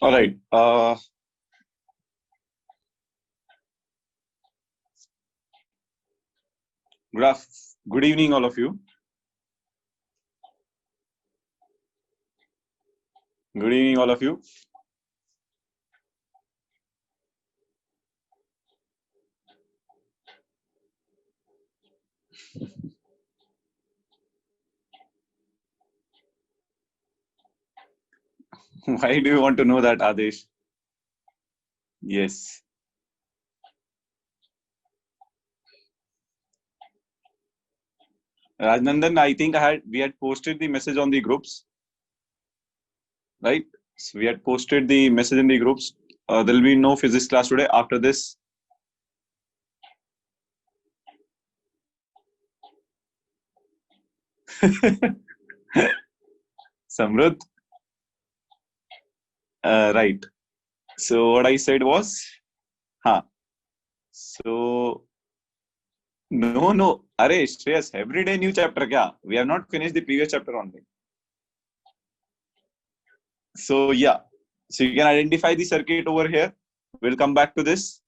All right. Good evening, all of you. Good evening, all of you. Why do you want to know that, Adesh? Yes. Rajnandan, I think we had posted the message on the groups, right? So we had posted the message in the groups. There will be no physics class today. After this, Samruddh, right. So what I said was, huh. So no. Arey, Shreyas, every day new chapter kya? We have not finished the previous chapter only. So yeah. So you can identify the circuit over here. We'll come back to this,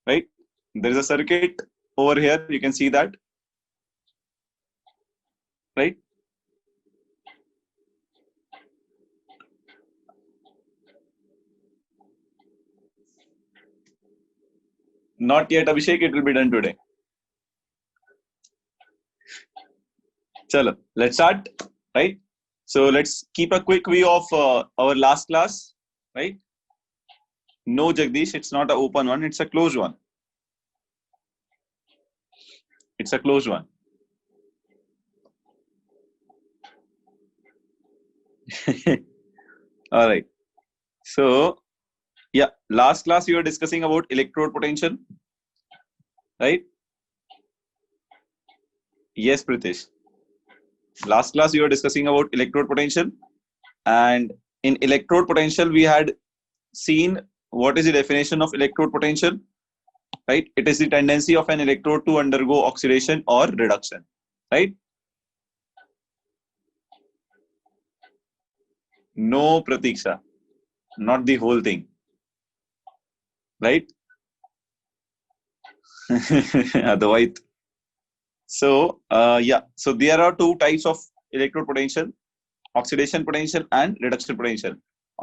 right? There is a circuit over here. You can see that, right? Not yet, Abhishek. It will be done today. Chalo, let's start, right? So let's keep a quick view of our last class, right? No, Jagdish, it's not an open one. It's a closed one. It's a closed one. All right. So, yeah, last class we were discussing about electrode potential, right? Yes, Pritesh. Last class we were discussing about electrode potential, and in electrode potential we had seen what is the definition of electrode potential, right? It is the tendency of an electrode to undergo oxidation or reduction, right? No, Pratiksha, not the whole thing, right? Otherwise, so yeah, so there are two types of electrode potential: oxidation potential and reduction potential.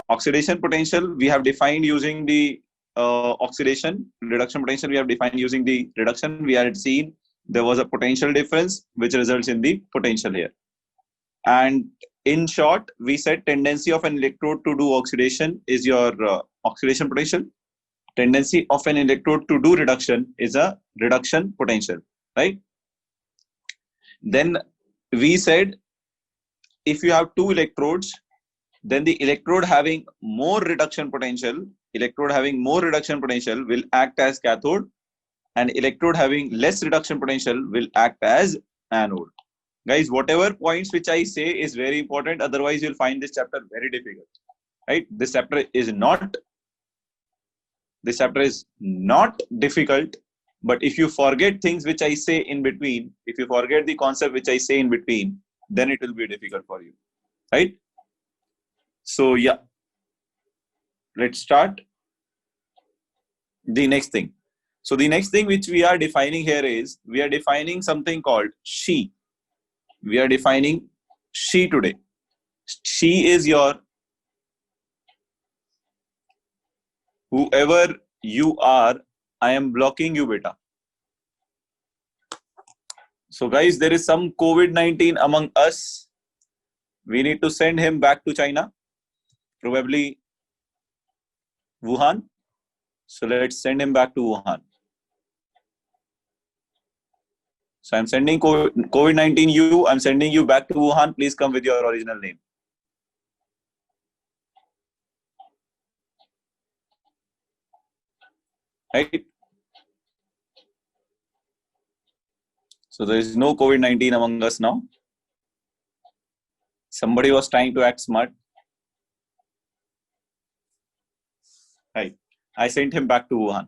Oxidation potential we have defined using the oxidation. Reduction potential we have defined using the reduction. We had seen there was a potential difference which results in the potential here. And in short, we said tendency of an electrode to do oxidation is your oxidation potential. Tendency of an electrode to do reduction is a reduction potential, right? Then we said if you have two electrodes, then the electrode having more reduction potential will act as cathode, and electrode having less reduction potential will act as anode. Guys, whatever points which I say is very important, otherwise you'll find this chapter very difficult, right? This chapter is not difficult, but if you forget things which I say in between, if you forget the concept which I say in between, then it will be difficult for you, right? So yeah, let's start the next thing. So the next thing which we are defining here is we are defining something called she. We are defining she today. She is your whoever you are. I am blocking you, beta. So guys, there is some COVID-19 among us. We need to send him back to China, probably Wuhan. So let's send him back to Wuhan. So I'm sending COVID-19 you. I'm sending you back to Wuhan. Please come with your original name. Right? So there is no COVID-19 among us now. Somebody was trying to act smart. Right. I sent him back to Wuhan.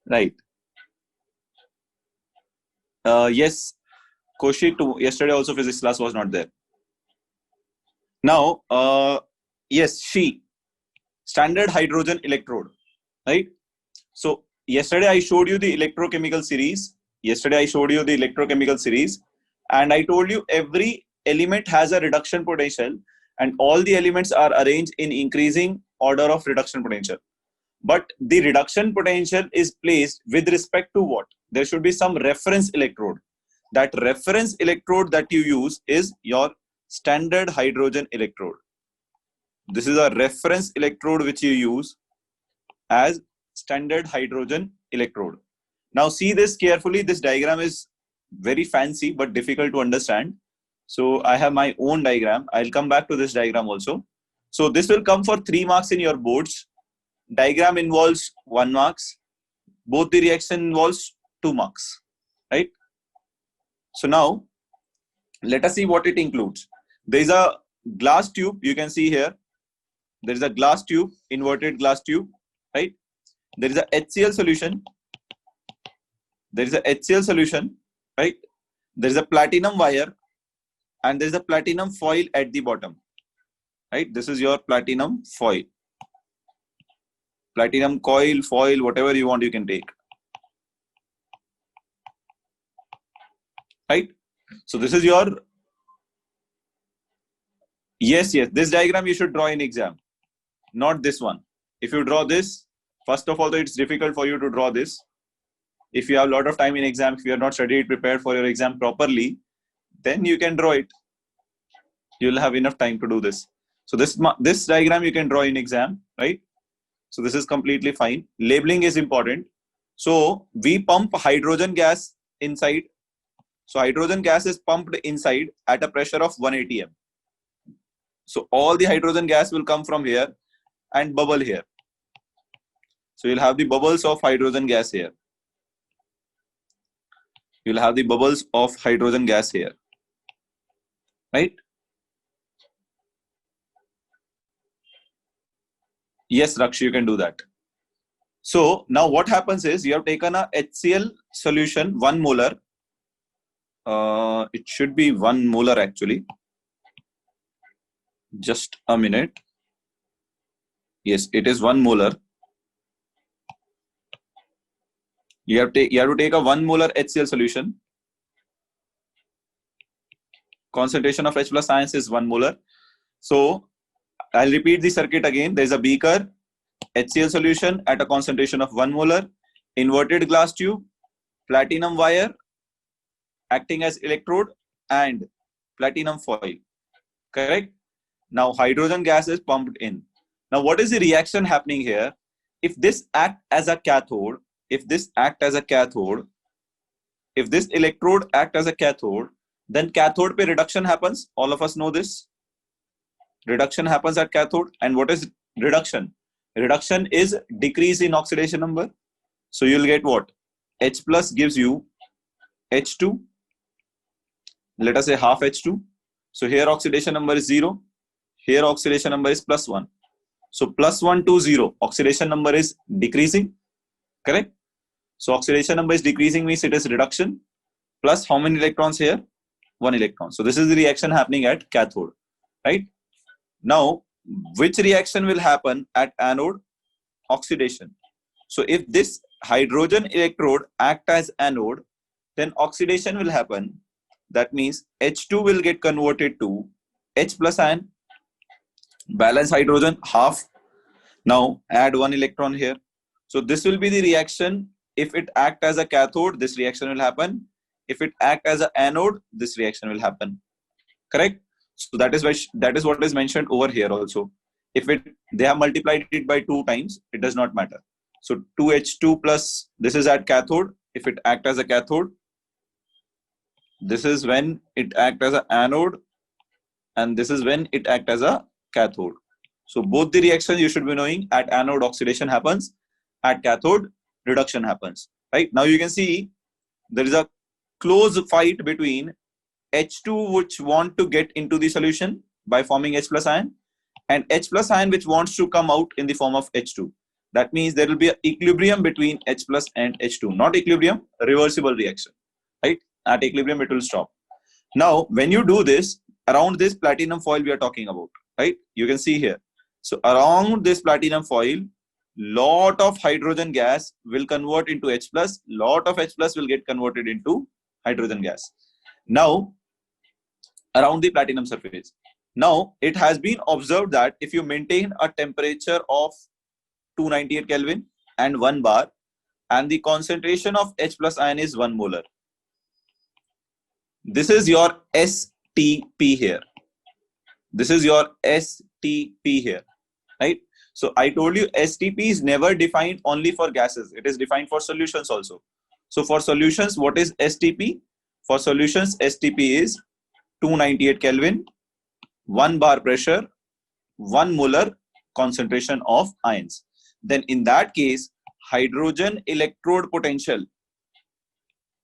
Right. Yes, Koshi, yesterday also physics class was not there. Now, yes, she, standard hydrogen electrode, right? So yesterday I showed you the electrochemical series. And I told you every element has a reduction potential, and all the elements are arranged in increasing order of reduction potential. But the reduction potential is placed with respect to what? There should be some reference electrode. That reference electrode that you use is your standard hydrogen electrode. This is a reference electrode which you use as standard hydrogen electrode. Now see this carefully. This diagram is very fancy but difficult to understand. So I have my own diagram. I'll come back to this diagram also. So this will come for 3 marks in your boards. Diagram involves 1 marks. Both the reaction involves 2 marks, right? So now let us see what it includes. There is a glass tube. You can see here. There is a glass tube, inverted glass tube, right? There is a HCl solution. Right? There is a platinum wire, and there is a platinum foil at the bottom, right? This is your platinum foil. Platinum coil, foil, whatever you want, you can take. Right? So this is your, yes, this diagram you should draw in exam, not this one. If you draw this, first of all, it's difficult for you to draw this. If you have a lot of time in exam, if you are not studied, prepared for your exam properly, then you can draw it. You'll have enough time to do this. So this diagram you can draw in exam, right? So this is completely fine. Labeling is important. So we pump hydrogen gas inside. So hydrogen gas is pumped inside at a pressure of 1 atm. So all the hydrogen gas will come from here and bubble here. So you'll have the bubbles of hydrogen gas here. You'll have the bubbles of hydrogen gas here, right? Yes, Raksh, you can do that. So now what happens is you have taken a HCl solution, 1 molar. It should be 1 molar actually. Just a minute. Yes, it is 1 molar. You have to take a 1 molar HCl solution. Concentration of H plus ions is 1 molar. So I'll repeat the circuit again. There's a beaker, HCl solution at a concentration of 1 molar, inverted glass tube, platinum wire acting as electrode, and platinum foil. Correct? Now hydrogen gas is pumped in. Now what is the reaction happening here? If this act as a cathode, if this electrode act as a cathode, then cathode pe reduction happens. All of us know this. Reduction happens at cathode. And what is reduction? Reduction is decrease in oxidation number. So you'll get what? H plus gives you H2. Let us say half H2. So here oxidation number is 0. Here oxidation number is plus 1. So plus 1 to 0. Oxidation number is decreasing. Correct? So oxidation number is decreasing means it is reduction. Plus how many electrons here? 1 electron. So this is the reaction happening at cathode. Right? Now, which reaction will happen at anode? Oxidation. So if this hydrogen electrode act as anode, then oxidation will happen. That means H2 will get converted to H plus ion. Balance hydrogen, half. Now add 1 electron here. So this will be the reaction. If it act as a cathode, this reaction will happen. If it act as an anode, this reaction will happen. Correct? So that is what is mentioned over here also. If they have multiplied it by 2 times, it does not matter. So 2H2 plus, this is at cathode. If it act as a cathode, this is when it act as an anode, and this is when it act as a cathode. So both the reactions you should be knowing. At anode oxidation happens, at cathode reduction happens. Right? Now you can see there is a close fight between H2 which want to get into the solution by forming H plus ion, and H plus ion which wants to come out in the form of H2. That means there will be an equilibrium between H plus and H2. Not equilibrium, reversible reaction. Right? At equilibrium it will stop. Now when you do this, around this platinum foil we are talking about, right? You can see here. So around this platinum foil, lot of hydrogen gas will convert into H plus, lot of H plus will get converted into hydrogen gas. Now, around the platinum surface. Now, it has been observed that if you maintain a temperature of 298 Kelvin and 1 bar, and the concentration of H plus ion is 1 molar. This is your STP here. This is your STP here, right? So I told you STP is never defined only for gases. It is defined for solutions also. So for solutions, what is STP? For solutions, STP is 298 Kelvin, 1 bar pressure, 1 molar concentration of ions. Then in that case, hydrogen electrode potential,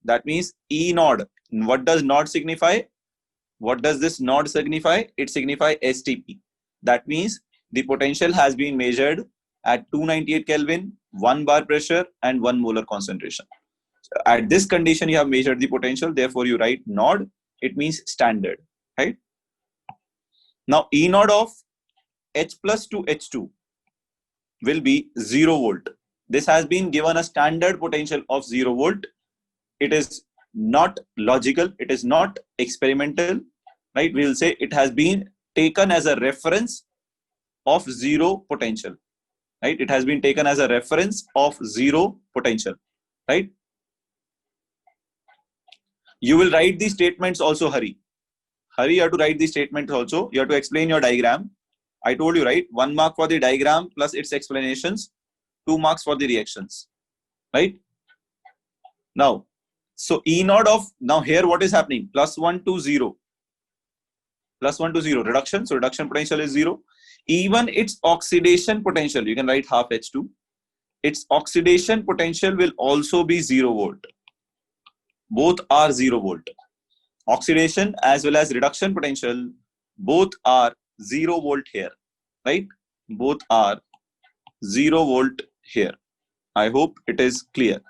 that means E node. What does node signify? What does this node signify? It signifies STP. That means the potential has been measured at 298 Kelvin, 1 bar pressure and 1 molar concentration. So at this condition, you have measured the potential. Therefore, you write node. It means standard, right? Now, E node of H plus to H2 will be 0 volt. This has been given a standard potential of 0 volt. It is not logical. It is not experimental, right? We will say it has been taken as a reference of 0 potential, right? It has been taken as a reference of 0 potential, right? You will write these statements also, Hari. Hari, you have to write these statements also. You have to explain your diagram. I told you, right? 1 mark for the diagram plus its explanations, 2 marks for the reactions, right? Now, so E naught of, now here what is happening? Plus 1 to 0. Plus 1 to 0, reduction. So reduction potential is 0. Even its oxidation potential, you can write half H2. Its oxidation potential will also be 0 volt. Both are 0 volt. Oxidation as well as reduction potential, both are 0 volt here, right? Both are 0 volt here. I hope it is clear,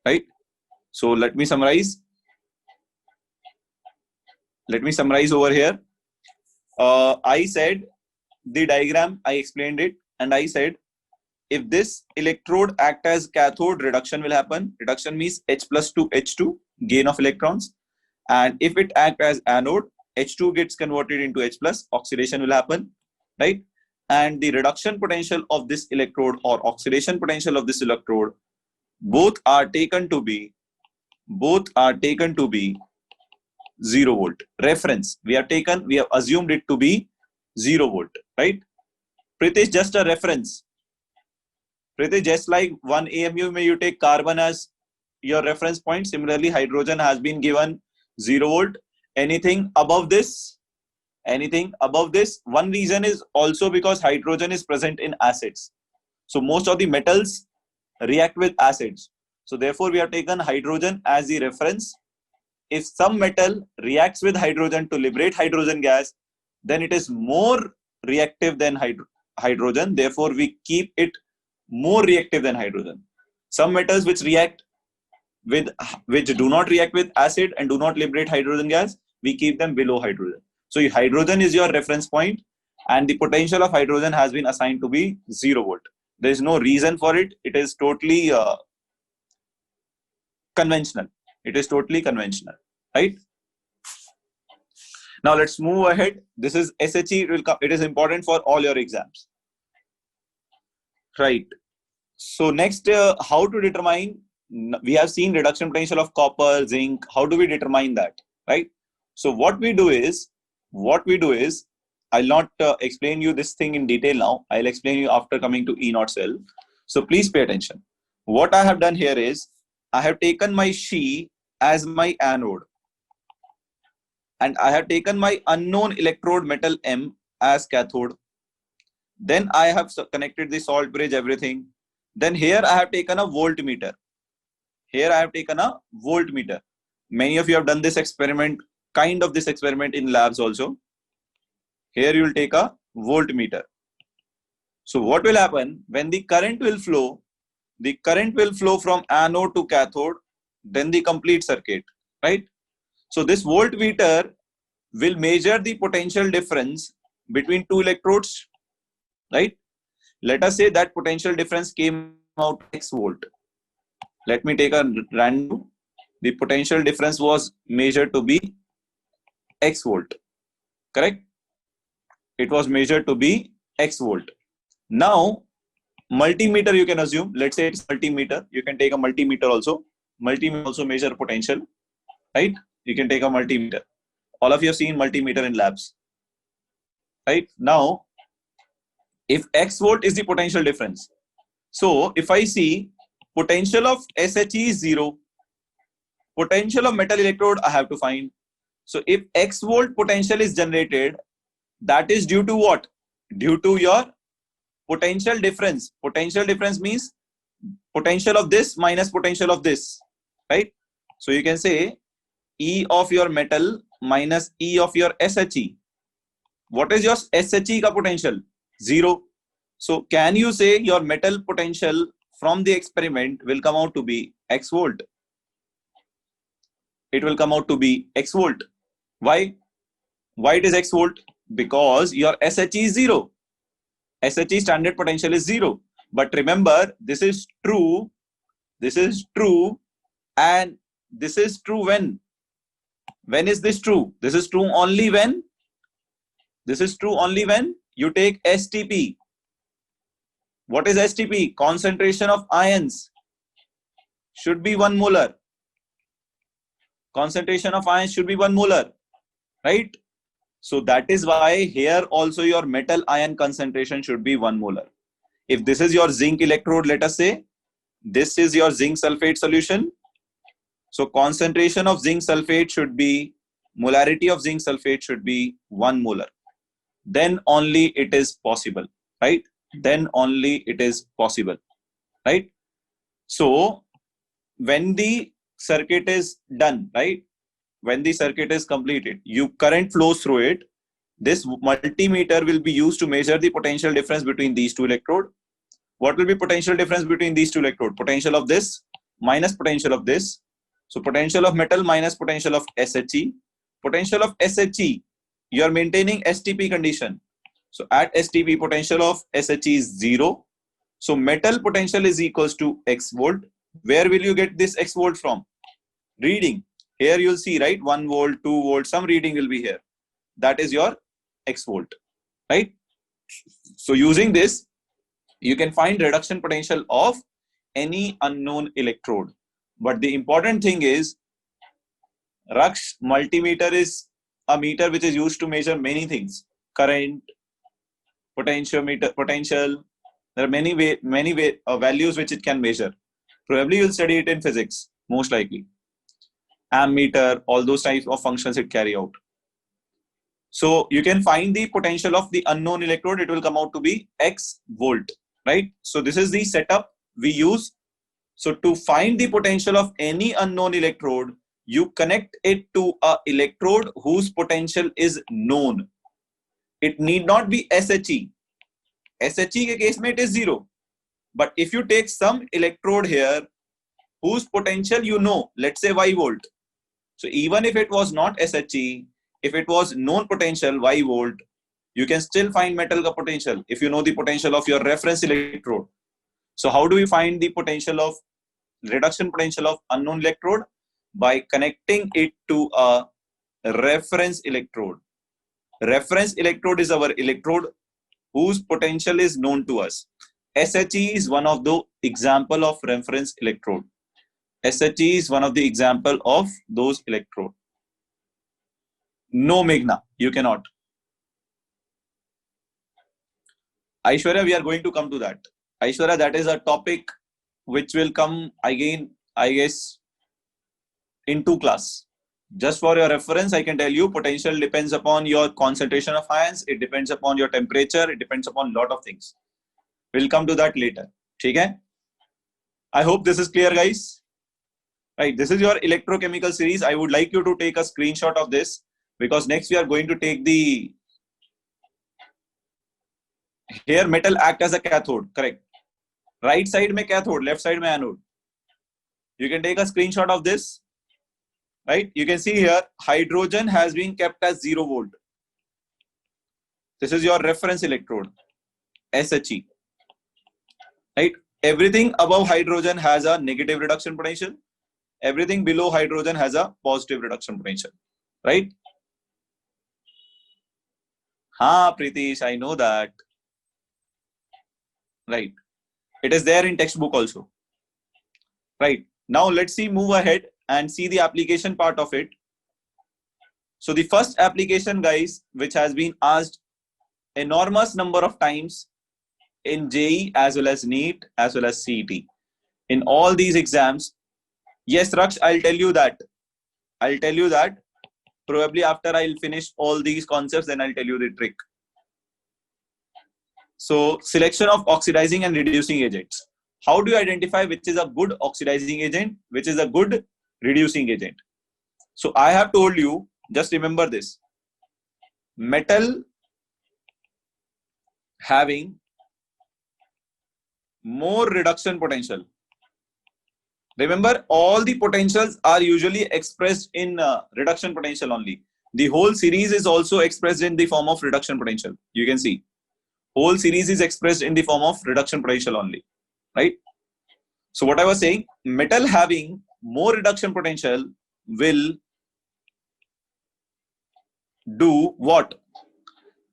right? So let me summarize. Let me summarize over here. I said the diagram, I explained it, and I said if this electrode act as cathode, reduction will happen. Reduction means H plus to H2, gain of electrons. And if it act as anode, H2 gets converted into H plus, oxidation will happen, right? And the reduction potential of this electrode or oxidation potential of this electrode, both are taken to be 0 volt. Reference, we have assumed it to be 0 volt, right? Pritesh, just a reference. Pritesh, just like 1 AMU, may you take carbon as your reference point. Similarly, hydrogen has been given 0 volt. Anything above this, one reason is also because hydrogen is present in acids. So most of the metals react with acids. So therefore, we have taken hydrogen as the reference. If some metal reacts with hydrogen to liberate hydrogen gas, then it is more reactive than hydrogen. Therefore, we keep it more reactive than hydrogen. Some metals which do not react with acid and do not liberate hydrogen gas, we keep them below hydrogen. So hydrogen is your reference point, and the potential of hydrogen has been assigned to be 0 volt. There is no reason for it. It is totally conventional. It is totally conventional, right? Now let's move ahead. This is SHE. It is important for all your exams, right? So next, how to determine? We have seen reduction potential of copper, zinc. How do we determine that, right? So what we do is, I'll not explain you this thing in detail now. I'll explain you after coming to E naught cell. So please pay attention. What I have done here is, I have taken my She as my anode, and I have taken my unknown electrode metal M as cathode. Then I have connected the salt bridge, everything. Then here I have taken a voltmeter. Many of you have done this experiment, this experiment in labs also. Here you will take a voltmeter. So what will happen when the current will flow? The current will flow from anode to cathode, then the complete circuit, right? So this voltmeter will measure the potential difference between two electrodes, right? Let us say that potential difference came out X volt. Let me take a random. The potential difference was measured to be X volt, correct? It was measured to be X volt. Now, multimeter you can assume, let's say it's multimeter. You can take a multimeter also. Multimeter also measure potential, right? You can take a multimeter. All of you have seen multimeter in labs, right? Now, if X volt is the potential difference, so if I see potential of SHE is 0, potential of metal electrode I have to find. So if X volt potential is generated, that is due to what? Due to your potential difference. Potential difference means potential of this minus potential of this, right? So you can say E of your metal minus E of your SHE. What is your SHE ka potential? 0. So can you say your metal potential from the experiment will come out to be X volt? It will come out to be X volt. Why? Why it is X volt? Because your SHE is 0. SHE standard potential is 0. But remember, this is true, and this is true when? When is this true? This is true only when? This is true only when you take STP. What is STP? Concentration of ions should be 1 molar. Concentration of ions should be 1 molar, right? So that is why here also your metal ion concentration should be 1 molar. If this is your zinc electrode, let us say, this is your zinc sulfate solution. So concentration of zinc sulfate should be, molarity of zinc sulfate should be 1 molar. Then only it is possible, right? Then only it is possible, right? So when the circuit is done, right? When the circuit is completed, current flows through it. This multimeter will be used to measure the potential difference between these two electrodes. What will be potential difference between these two electrodes? Potential of this minus potential of this. So potential of metal minus potential of SHE. Potential of SHE, you are maintaining STP condition. So at STP, potential of SHE is 0. So metal potential is equals to X volt. Where will you get this X volt from? Reading. Here you'll see, right? 1 volt, 2 volt, some reading will be here. That is your X volt, right? So using this, you can find reduction potential of any unknown electrode. But the important thing is, Raksh, multimeter is a meter which is used to measure many things. Current, potentiometer, potential. There are many values which it can measure. Probably you'll study it in physics, most likely. Ammeter, all those types of functions it carry out. So you can find the potential of the unknown electrode. It will come out to be X volt, right? So this is the setup we use. So to find the potential of any unknown electrode, you connect it to a electrode whose potential is known. It need not be SHE. SHE ke case mein it is 0. But if you take some electrode here whose potential you know, let's say Y volt. So even if it was not SHE, if it was known potential Y volt, you can still find metal ka potential if you know the potential of your reference electrode. So how do we find the potential of reduction potential of unknown electrode? By connecting it to a reference electrode. Reference electrode is our electrode whose potential is known to us. SHE is one of the example of reference electrode. SHE is one of the example of those electrode. No, Meghna, you cannot. Aishwarya, we are going to come to that. Aishwarya, that is a topic which will come again, I guess, in 2 class. Just for your reference, I can tell you potential depends upon your concentration of ions. It depends upon your temperature. It depends upon a lot of things. We'll come to that later. Okay? I hope this is clear, guys. Right. This is your electrochemical series. I would like you to take a screenshot of this because next we are going to take the here metal act as a cathode. Correct. Right side mein cathode, left side mein anode. You can take a screenshot of this. right? You can see here, hydrogen has been kept as 0 volt. This is your reference electrode, SHE, right? Everything above hydrogen has a negative reduction potential. Everything below hydrogen has a positive reduction potential, right? Ha, Pritish, I know that. Right. It is there in textbook also. Right. Now let's see, move ahead and see the application part of it. So the first application, guys, which has been asked enormous number of times in JEE as well as NEET as well as CET. In all these exams, yes, Raksh, I'll tell you that. Probably after I'll finish all these concepts, then I'll tell you the trick. So selection of oxidizing and reducing agents. How do you identify which is a good oxidizing agent, which is a good reducing agent? So I have told you, just remember this. Metal having more reduction potential. Remember, all the potentials are usually expressed in reduction potential only. The whole series is also expressed in the form of reduction potential. You can see. Whole series is expressed in the form of reduction potential only, right? So what I was saying, metal having more reduction potential will do what?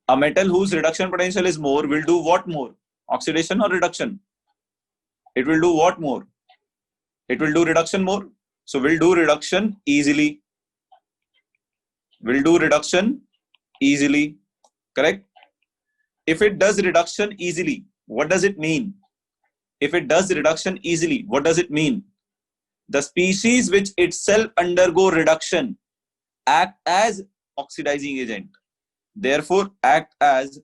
A metal whose reduction potential is more will do what more? Oxidation or reduction? It will do what more? It will do reduction more. So we'll do reduction easily. Will do reduction easily, correct? If it does reduction easily, what does it mean? If it does reduction easily, what does it mean? The species which itself undergo reduction act as oxidizing agent, therefore act as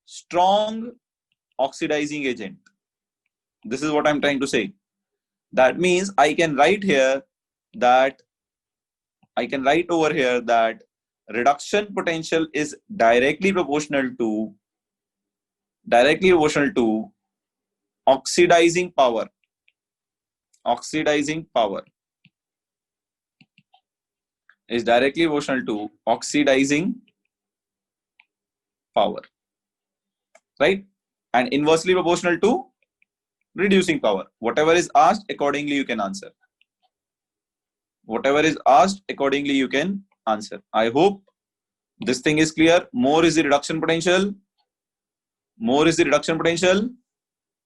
strong oxidizing agent. This is what I'm trying to say. That means I can write here that reduction potential is directly proportional to oxidizing power. Oxidizing power is directly proportional to oxidizing power, right? And inversely proportional to reducing power. Whatever is asked, accordingly you can answer. Whatever is asked, accordingly you can answer. I hope this thing is clear. More is the reduction potential. More is the reduction potential.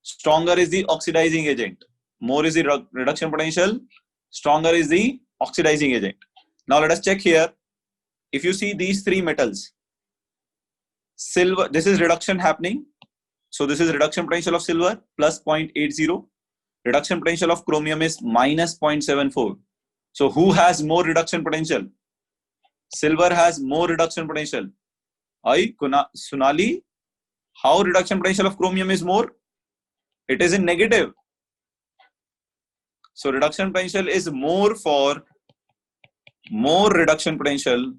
Stronger is the oxidizing agent. More is the reduction potential. Stronger is the oxidizing agent. Now let us check here. If you see these three metals, silver, this is reduction happening. So this is reduction potential of silver plus 0.80. Reduction potential of chromium is minus 0.74. So who has more reduction potential? Silver has more reduction potential. Sonali, how reduction potential of chromium is more? It is in negative. So reduction potential is more reduction potential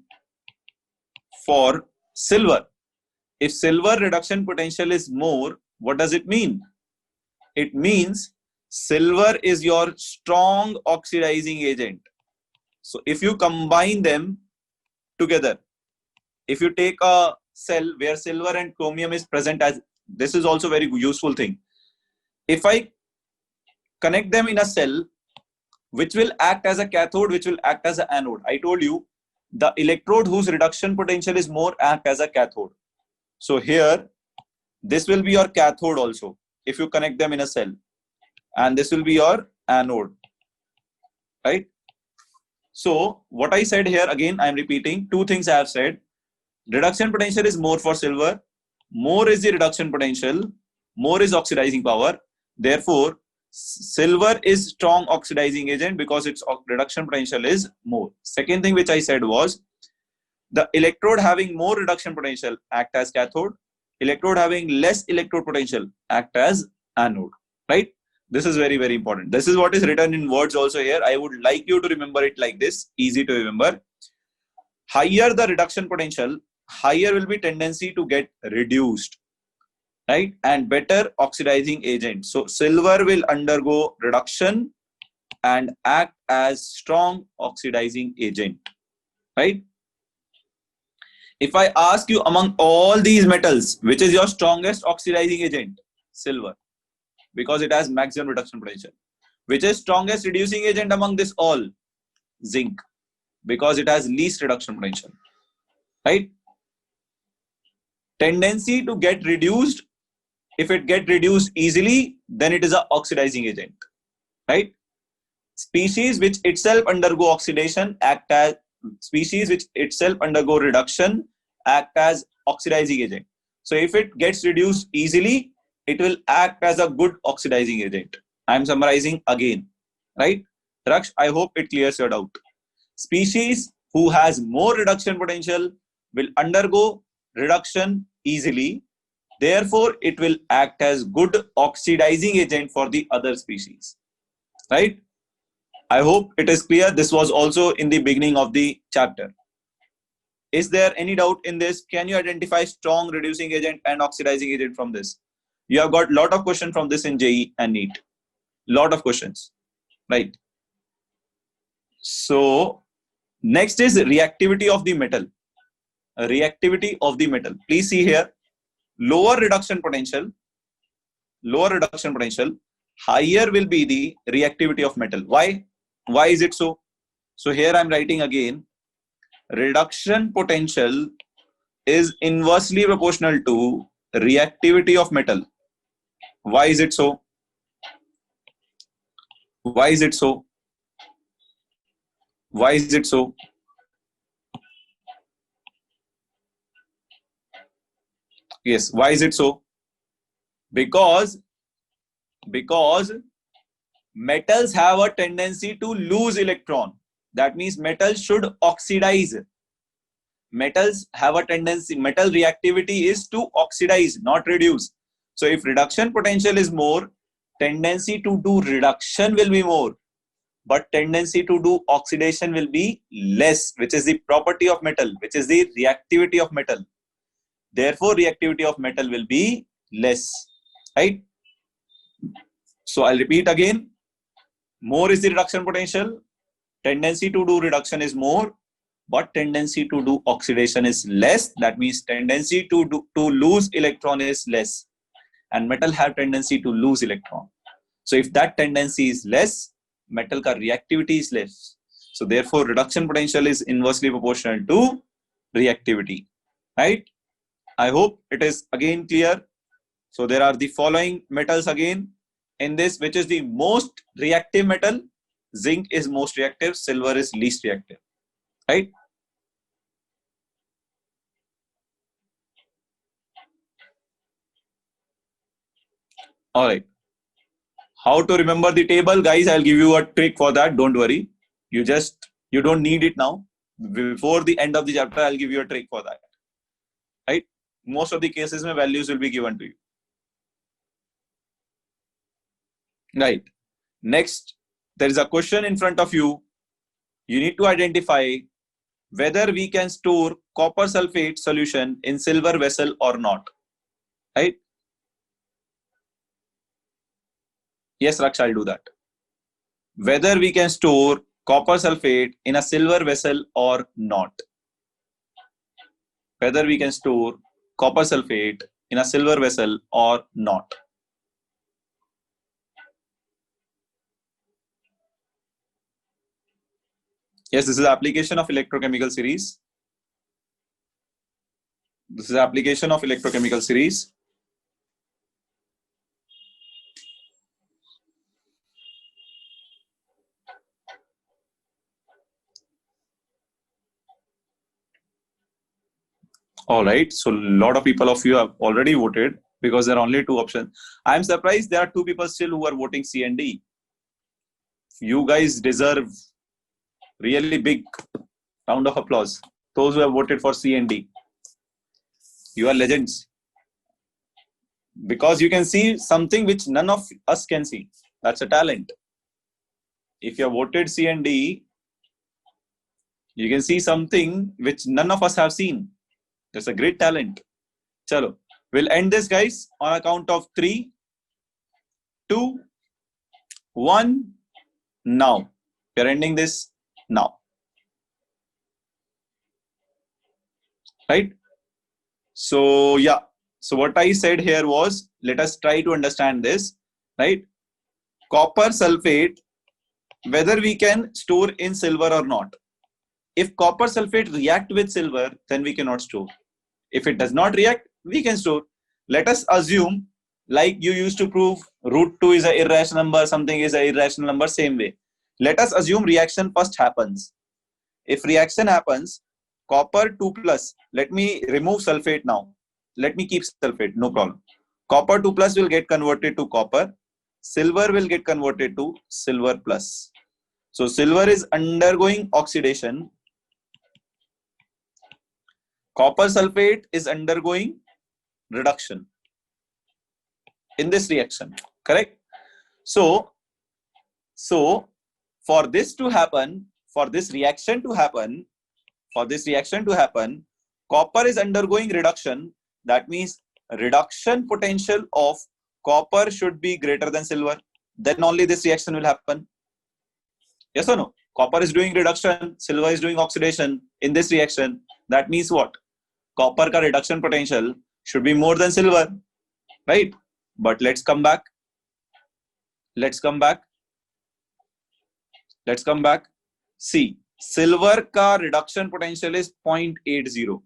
for silver. If silver reduction potential is more, what does it mean? It means silver is your strong oxidizing agent. So if you combine them together, if you take a cell where silver and chromium is present, as this is also very useful thing. If I connect them in a cell, which will act as a cathode, which will act as an anode. I told you the electrode whose reduction potential is more act as a cathode. So here, this will be your cathode also, if you connect them in a cell. And this will be your anode, right? So what I said here, again, I'm repeating two things I have said. Reduction potential is more for silver. More is the reduction potential. More is oxidizing power. Therefore, silver is strong oxidizing agent because its reduction potential is more. Second thing which I said was, the electrode having more reduction potential act as cathode. Electrode having less electrode potential act as anode, right? This is very, very important. This is what is written in words also here. I would like you to remember it like this, easy to remember. Higher the reduction potential, higher will be tendency to get reduced, right? And better oxidizing agent. So silver will undergo reduction and act as strong oxidizing agent, right? If I ask you among all these metals, which is your strongest oxidizing agent? Silver, because it has maximum reduction potential. Which is strongest reducing agent among this all? Zinc, because it has least reduction potential, right? Tendency to get reduced, if it get reduced easily, then it is an oxidizing agent, right? Species which itself undergo oxidation act as species which itself undergo reduction act as oxidizing agent. So if it gets reduced easily, it will act as a good oxidizing agent. I am summarizing again, right? Raksh, I hope it clears your doubt. Species who has more reduction potential will undergo reduction easily. Therefore, it will act as good oxidizing agent for the other species, right? I hope it is clear. This was also in the beginning of the chapter. Is there any doubt in this? Can you identify strong reducing agent and oxidizing agent from this? You have got a lot of questions from this in JEE and NEET. Lot of questions, right? So next is reactivity of the metal. Reactivity of the metal. Please see here, lower reduction potential, higher will be the reactivity of metal. Why? Why is it so? So here I'm writing again, reduction potential is inversely proportional to reactivity of metal. Why is it so? Why is it so? Why is it so? Yes, why is it so? Because metals have a tendency to lose electron. That means metals should oxidize. Metals have a tendency, metal reactivity is to oxidize, not reduce. So if reduction potential is more, tendency to do reduction will be more, but tendency to do oxidation will be less, which is the property of metal, which is the reactivity of metal. Therefore, reactivity of metal will be less, right? So I'll repeat again. More is the reduction potential. Tendency to do reduction is more, but tendency to do oxidation is less. That means tendency to lose electron is less, and metal have tendency to lose electron. So if that tendency is less, metal ka reactivity is less. So therefore, reduction potential is inversely proportional to reactivity, right? I hope it is again clear. So there are the following metals again in this, which is the most reactive metal. Zinc is most reactive, silver is least reactive, right? All right. How to remember the table, guys? I'll give you a trick for that. Don't worry. You don't need it now. Before the end of the chapter, I'll give you a trick for that, right? Most of the cases, my values will be given to you, right? Next, there is a question in front of you. You need to identify whether we can store copper sulfate solution in silver vessel or not, right? Yes, Raksh, I'll do that. Whether we can store copper sulfate in a silver vessel or not. Whether we can store copper sulfate in a silver vessel or not. Yes, this is application of electrochemical series. This is application of electrochemical series. All right. So a lot of people of you have already voted because there are only two options. I'm surprised there are two people still who are voting C and D. You guys deserve really big round of applause. Those who have voted for C and D. You are legends. Because you can see something which none of us can see. That's a talent. If you have voted C and D, you can see something which none of us have seen. That's a great talent. Chalo. We'll end this, guys, on a count of 3, 2, 1. now. We are ending this now. Right? So yeah. So what I said here was, let us try to understand this. Right? Copper sulfate, whether we can store in silver or not. If copper sulfate react with silver, then we cannot store. If it does not react, we can store. Let us assume, like you used to prove root 2 is an irrational number, something is an irrational number, same way. Let us assume reaction first happens. If reaction happens, copper 2 plus, let me remove sulfate now. Let me keep sulfate, no problem. Copper 2 plus will get converted to copper. Silver will get converted to silver plus. So silver is undergoing oxidation. Copper sulfate is undergoing reduction in this reaction, correct? So for this to happen, for this reaction to happen, copper is undergoing reduction. That means reduction potential of copper should be greater than silver. Then only this reaction will happen. Yes or no? Copper is doing reduction, silver is doing oxidation in this reaction. That means what? Copper ka reduction potential should be more than silver, right? But let's come back. See, silver ka reduction potential is 0.80.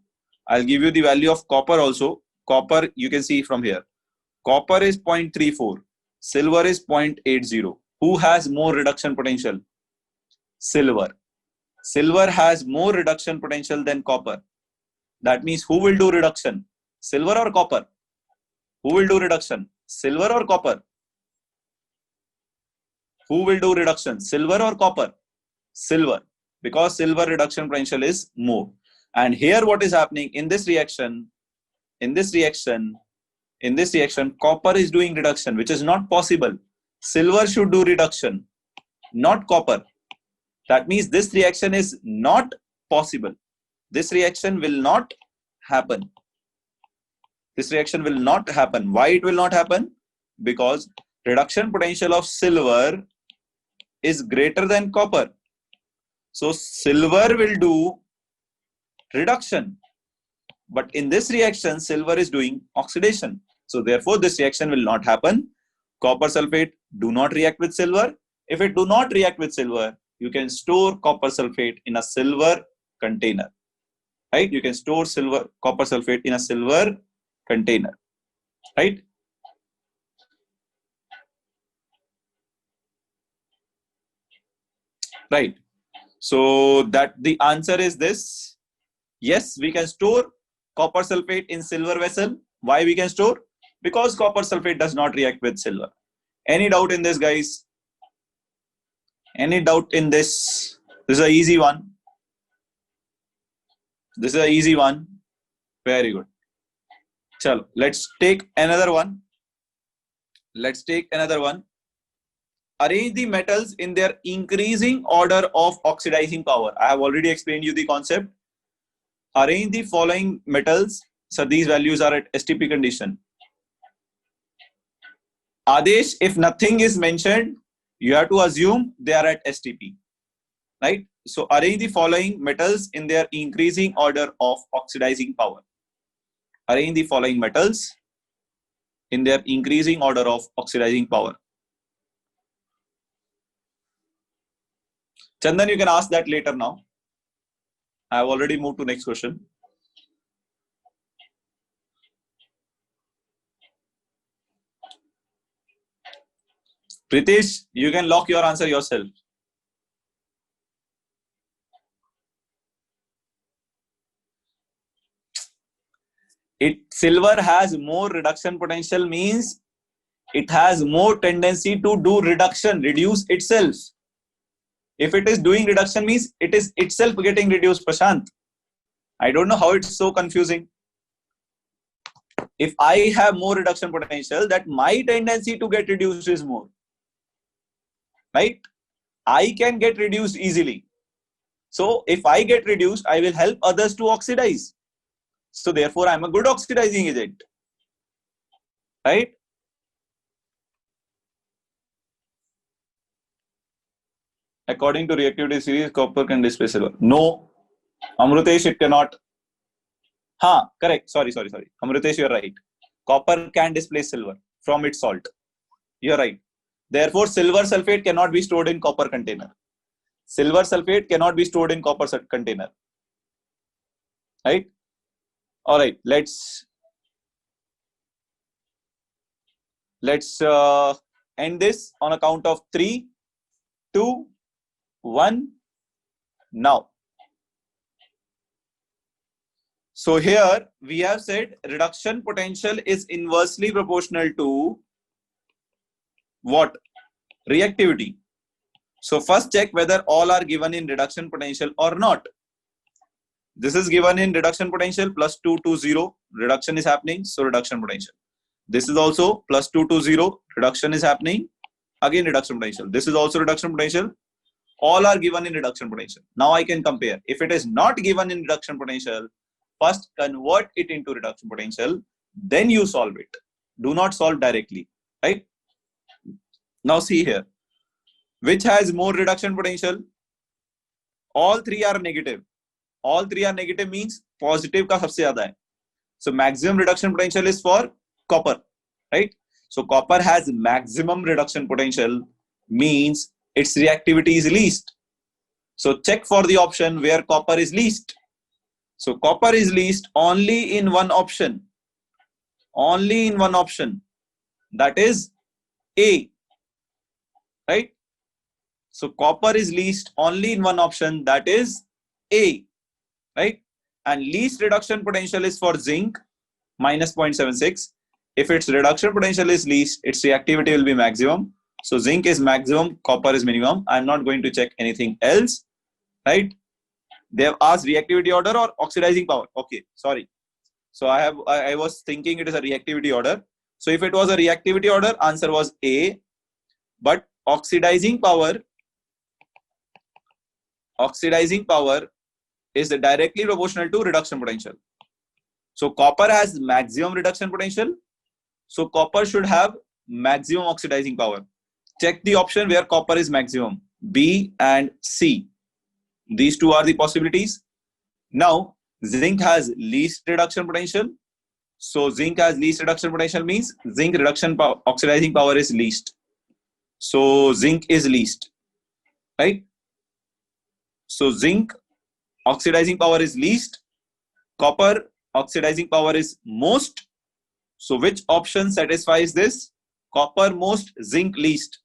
I'll give you the value of copper also. Copper, you can see from here. Copper is 0.34. Silver is 0.80. Who has more reduction potential? Silver. Silver has more reduction potential than copper. That means who will do reduction? Silver or copper? Who will do reduction? Silver or copper? Who will do reduction? Silver or copper? Silver. Because silver reduction potential is more. And here what is happening in this reaction? In this reaction, copper is doing reduction, which is not possible. Silver should do reduction, not copper. That means this reaction is not possible. This reaction will not happen. This reaction will not happen. Why it will not happen? Because reduction potential of silver is greater than copper. So silver will do reduction. But in this reaction, silver is doing oxidation. So therefore, this reaction will not happen. Copper sulfate do not react with silver. If it do not react with silver, you can store copper sulfate in a silver container. Right? You can store copper sulfate in a silver container. Right? Right. So that the answer is this. Yes, we can store copper sulfate in silver vessel. Why we can store? Because copper sulfate does not react with silver. Any doubt in this, guys? Any doubt in this? This is an easy one. This is an easy one. Very good. Chalo, let's take another one. Arrange the metals in their increasing order of oxidizing power. I have already explained you the concept. Arrange the following metals. So these values are at STP condition. Adesh, if nothing is mentioned, you have to assume they are at STP. Right? So arrange the following metals in their increasing order of oxidizing power. Arrange the following metals in their increasing order of oxidizing power. Chandan, you can ask that later now. I have already moved to next question. Pritesh, you can lock your answer yourself. Silver has more reduction potential means it has more tendency to do reduce itself. If it is doing reduction means it is itself getting reduced, Prashant. I don't know how it's so confusing. If I have more reduction potential, that my tendency to get reduced is more. Right? I can get reduced easily. So if I get reduced, I will help others to oxidize. So therefore, I'm a good oxidizing agent. Right? According to reactivity series, copper can displace silver. No, Amrutesh, it cannot. Correct. Sorry. Amrutesh, you're right. Copper can displace silver from its salt. You're right. Therefore, silver sulfate cannot be stored in copper container. Silver sulfate cannot be stored in copper container. Right? All right. Let's end this on a count of 3, 2, 1. Now. So here we have said reduction potential is inversely proportional to what? Reactivity. So first check whether all are given in reduction potential or not. This is given in reduction potential +220. Reduction is happening, so reduction potential. This is also +220. Reduction is happening. Again reduction potential. This is also reduction potential. All are given in reduction potential. Now I can compare. If it is not given in reduction potential, first convert it into reduction potential, then you solve it. Do not solve directly, right? Now see here. Which has more reduction potential? All three are negative. All three are negative means positive का सबसे ज़्यादा है. So maximum reduction potential is for copper, right? So copper has maximum reduction potential means its reactivity is least. So check for the option where copper is least. So copper is least only in one option. Only in one option. That is A. Right? So copper is least only in one option. That is A. Right? And least reduction potential is for zinc -0.76. If its reduction potential is least, its reactivity will be maximum. So zinc is maximum, copper is minimum. I'm not going to check anything else. Right? They have asked reactivity order or oxidizing power. Okay, sorry. So I was thinking it is a reactivity order. So if it was a reactivity order, answer was A. But oxidizing power is directly proportional to reduction potential. So copper has maximum reduction potential. So copper should have maximum oxidizing power. Check the option where copper is maximum. B and C. These two are the possibilities. Now, zinc has least reduction potential. So zinc has least reduction potential means zinc oxidizing power is least. So zinc is least, right? So zinc oxidizing power is least. Copper oxidizing power is most. So which option satisfies this? Copper most, zinc least.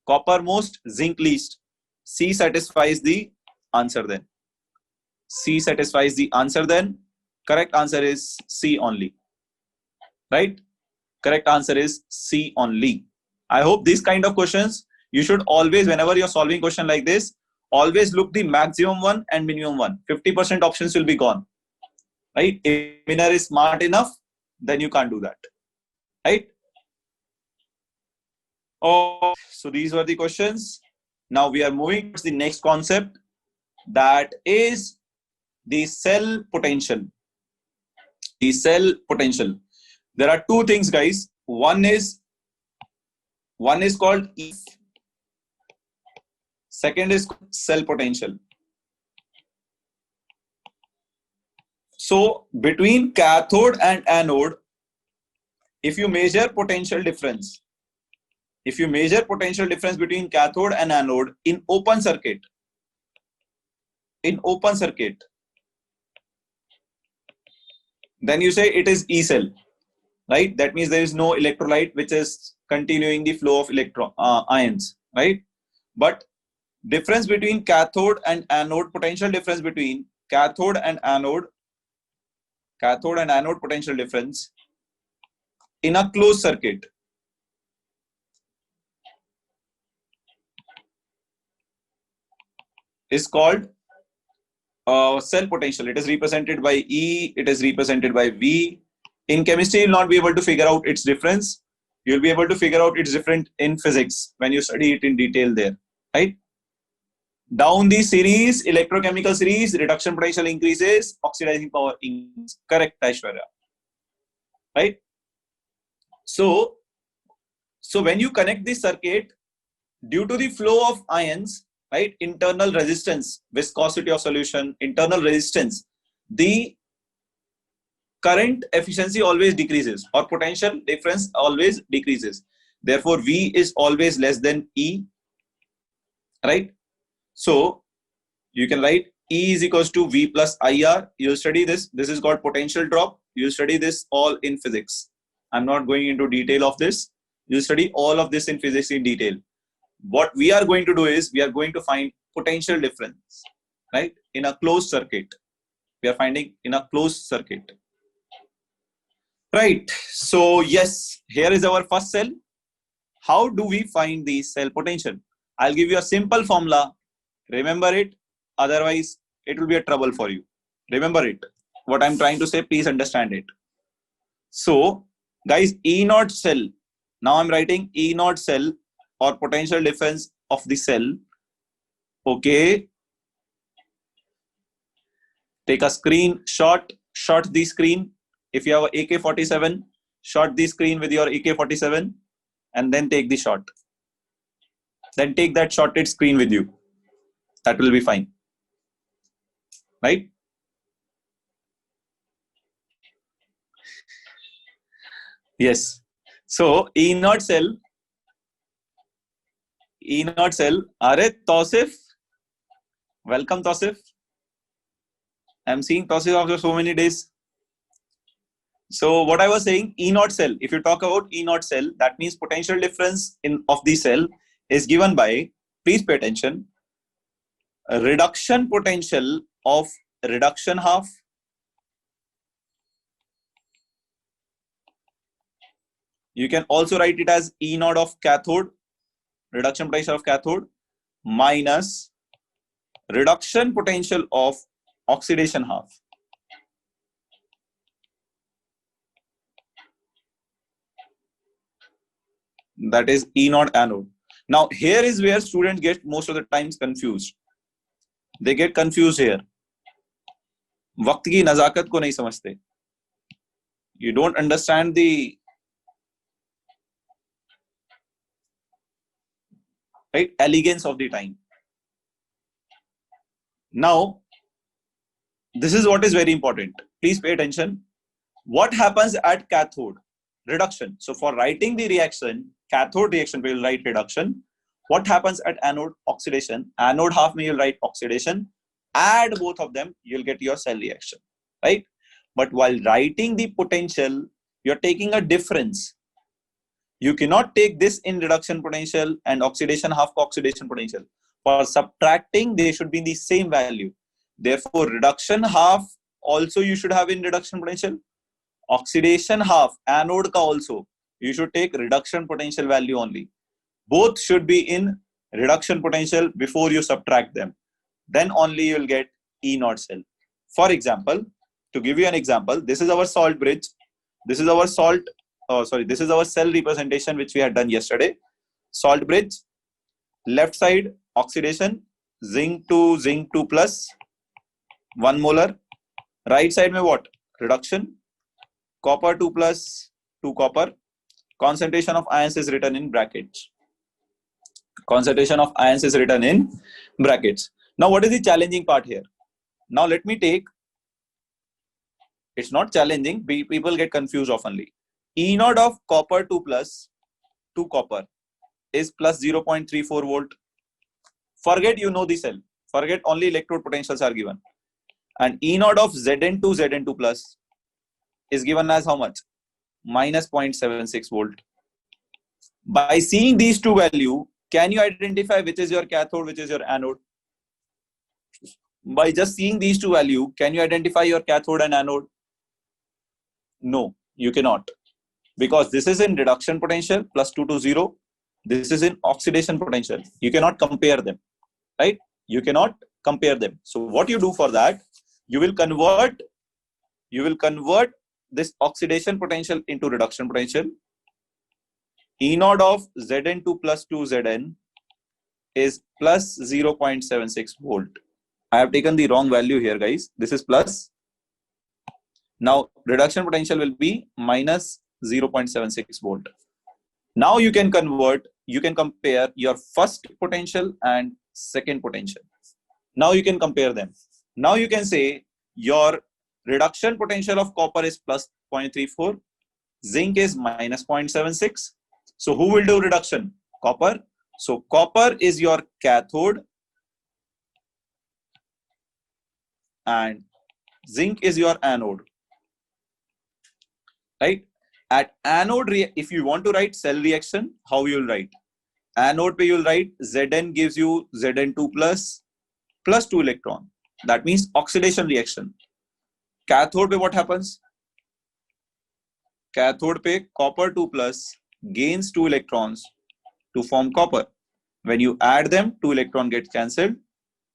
Copper most, zinc least. C satisfies the answer then. C satisfies the answer then. Correct answer is C only. Right? Correct answer is C only. I hope these kind of questions, you should always, whenever you're solving question like this, always look the maximum one and minimum one. 50% options will be gone. Right? If winner is smart enough, then you can't do that. Right? Oh, so these were the questions. Now we are moving to the next concept, that is the cell potential. The cell potential. There are two things, guys. One is called E. Second is cell potential. So between cathode and anode, if you measure potential difference between cathode and anode in open circuit, then you say it is E cell, right? That means there is no electrolyte which is continuing the flow of ions, right? But difference between cathode and anode, potential difference between cathode and anode potential difference in a closed circuit is called cell potential. It is represented by E, it is represented by V. In chemistry, you'll not be able to figure out its difference. You'll be able to figure out its different in physics when you study it in detail there, right? Down the series, electrochemical series, reduction potential increases, oxidizing power increases. Correct, Aishwarya. Right? So when you connect this circuit, due to the flow of ions, right? Internal resistance, viscosity of solution, internal resistance, the current efficiency always decreases or potential difference always decreases. Therefore, V is always less than E, right? So you can write E is equals to V plus IR. You'll study this. This is called potential drop. You'll study this all in physics. I'm not going into detail of this. You'll study all of this in physics in detail. What we are going to do is we are going to find potential difference, right? In a closed circuit. We are finding in a closed circuit. Right. So yes, here is our first cell. How do we find the cell potential? I'll give you a simple formula. Remember it. Otherwise, it will be a trouble for you. Remember it. What I'm trying to say, please understand it. So, guys, E naught cell. Now I'm writing E naught cell or potential difference of the cell. Okay. Take a screenshot. Shot the screen. If you have a AK-47, shot the screen with your AK-47 and then take the shot. Then take that shotted screen with you. That will be fine. Right? Yes. So E naught cell. Are Tausif? Welcome, Tausif. I'm seeing Tausif after so many days. So what I was saying, E naught cell. If you talk about E naught cell, that means potential difference of the cell is given by, please pay attention, a reduction potential of reduction half you can also write it as E naught of cathode, reduction potential of cathode, minus reduction potential of oxidation half. That is E naught anode. Now here is where students get most of the times confused. They get confused here. वक्त की नजाकत को नहीं समझते. You don't understand the right elegance of the time. Now, this is what is very important. Please pay attention. What happens at cathode? Reduction. So for writing the reaction, cathode reaction, we will write reduction. What happens at anode? Oxidation. Anode half, we will write oxidation. Add both of them, you'll get your cell reaction, right? But while writing the potential, you're taking a difference. You cannot take this in reduction potential and oxidation half oxidation potential. For subtracting, they should be in the same value. Therefore, reduction half also you should have in reduction potential. Oxidation half, anode ka also, you should take reduction potential value only. Both should be in reduction potential before you subtract them. Then only you will get E naught cell. For example, to give you an example, this is our salt bridge. This is our this is our cell representation which we had done yesterday. Salt bridge, left side oxidation, zinc 2 plus, 1 molar. Right side mein what? Reduction, copper 2 plus, 2 copper. Concentration of ions is written in brackets. Concentration of ions is written in brackets. Now, what is the challenging part here? Now, let me take, it's not challenging, people get confused oftenly. E naught of copper 2 plus, 2 copper is plus 0.34 volt. Forget you know the cell. Forget only electrode potentials are given. And E naught of Zn2 plus is given as how much? Minus 0.76 volt. By seeing these two values, can you identify which is your cathode, which is your anode? By just seeing these two values, can you identify your cathode and anode? No, you cannot. Because this is in reduction potential, plus 2 to 0. This is in oxidation potential. You cannot compare them, right? You cannot compare them. So what you do for that, you will convert this oxidation potential into reduction potential. E naught of Zn2 plus 2 Zn is plus 0.76 volt. I have taken the wrong value here, guys. This is plus. Now, reduction potential will be minus 0.76 volt. Now you can convert, you can compare your first potential and second potential. Now you can compare them. Now you can say your reduction potential of copper is plus 0.34, zinc is minus 0.76. So who will do reduction? Copper. So copper is your cathode and zinc is your anode. Right? At anode, if you want to write cell reaction, how you will write? Anode pe you will write Zn gives you Zn2 plus 2 electron. That means oxidation reaction. Cathode pe what happens? Cathode pe copper 2 plus gains 2 electrons to form copper. When you add them, 2 electron gets cancelled.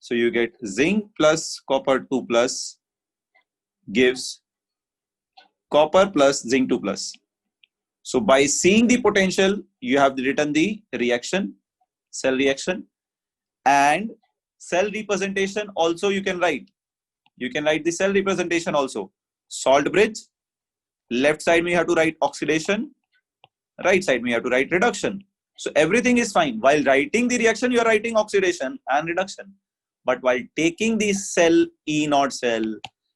So you get zinc plus copper 2 plus gives copper plus zinc 2 plus. So by seeing the potential, you have written the reaction, cell reaction, and cell representation also you can write. You can write the cell representation also. Salt bridge, left side me have to write oxidation, right side me have to write reduction. So everything is fine. While writing the reaction, you are writing oxidation and reduction. But while taking the cell, E0 cell,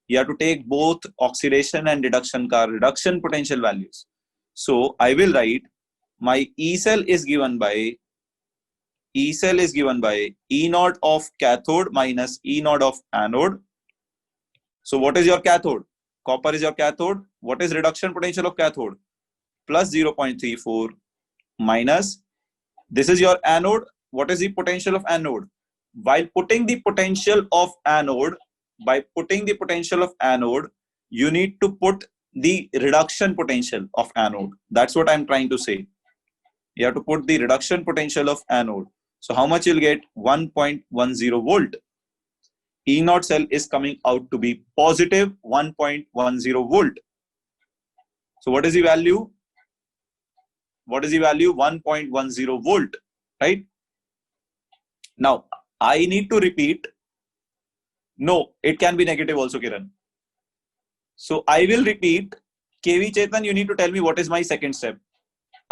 you have to take both oxidation and reduction potential values. So I will write my E cell is given by E0 of cathode minus E0 of anode. So what is your cathode? Copper is your cathode. What is reduction potential of cathode? Plus 0.34 minus, this is your anode. What is the potential of anode? While putting the potential of anode, you need to put the reduction potential of anode. That's what I'm trying to say. You have to put the reduction potential of anode. So how much you'll get? 1.10 volt. E0 cell is coming out to be positive 1.10 volt. So what is the value? 1.10 volt, right? Now, I need to repeat. No, it can be negative also, Kiran. So I will repeat. KV Chetan, you need to tell me what is my second step.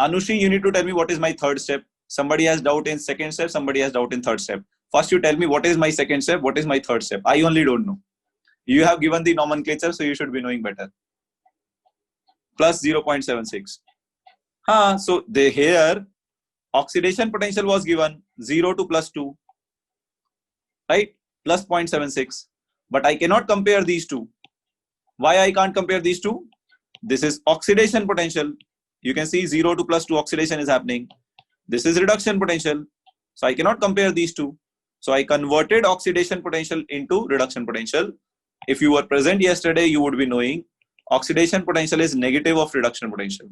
Anushri, you need to tell me what is my third step. Somebody has doubt in second step, somebody has doubt in third step. First, you tell me what is my second step, what is my third step. I only don't know. You have given the nomenclature, so you should be knowing better. Plus 0.76. So here, oxidation potential was given 0 to plus 2. Right? Plus 0.76. But I cannot compare these two. Why I can't compare these two? This is oxidation potential. You can see 0 to plus 2 oxidation is happening. This is reduction potential. So I cannot compare these two. So I converted oxidation potential into reduction potential. If you were present yesterday, you would be knowing oxidation potential is negative of reduction potential.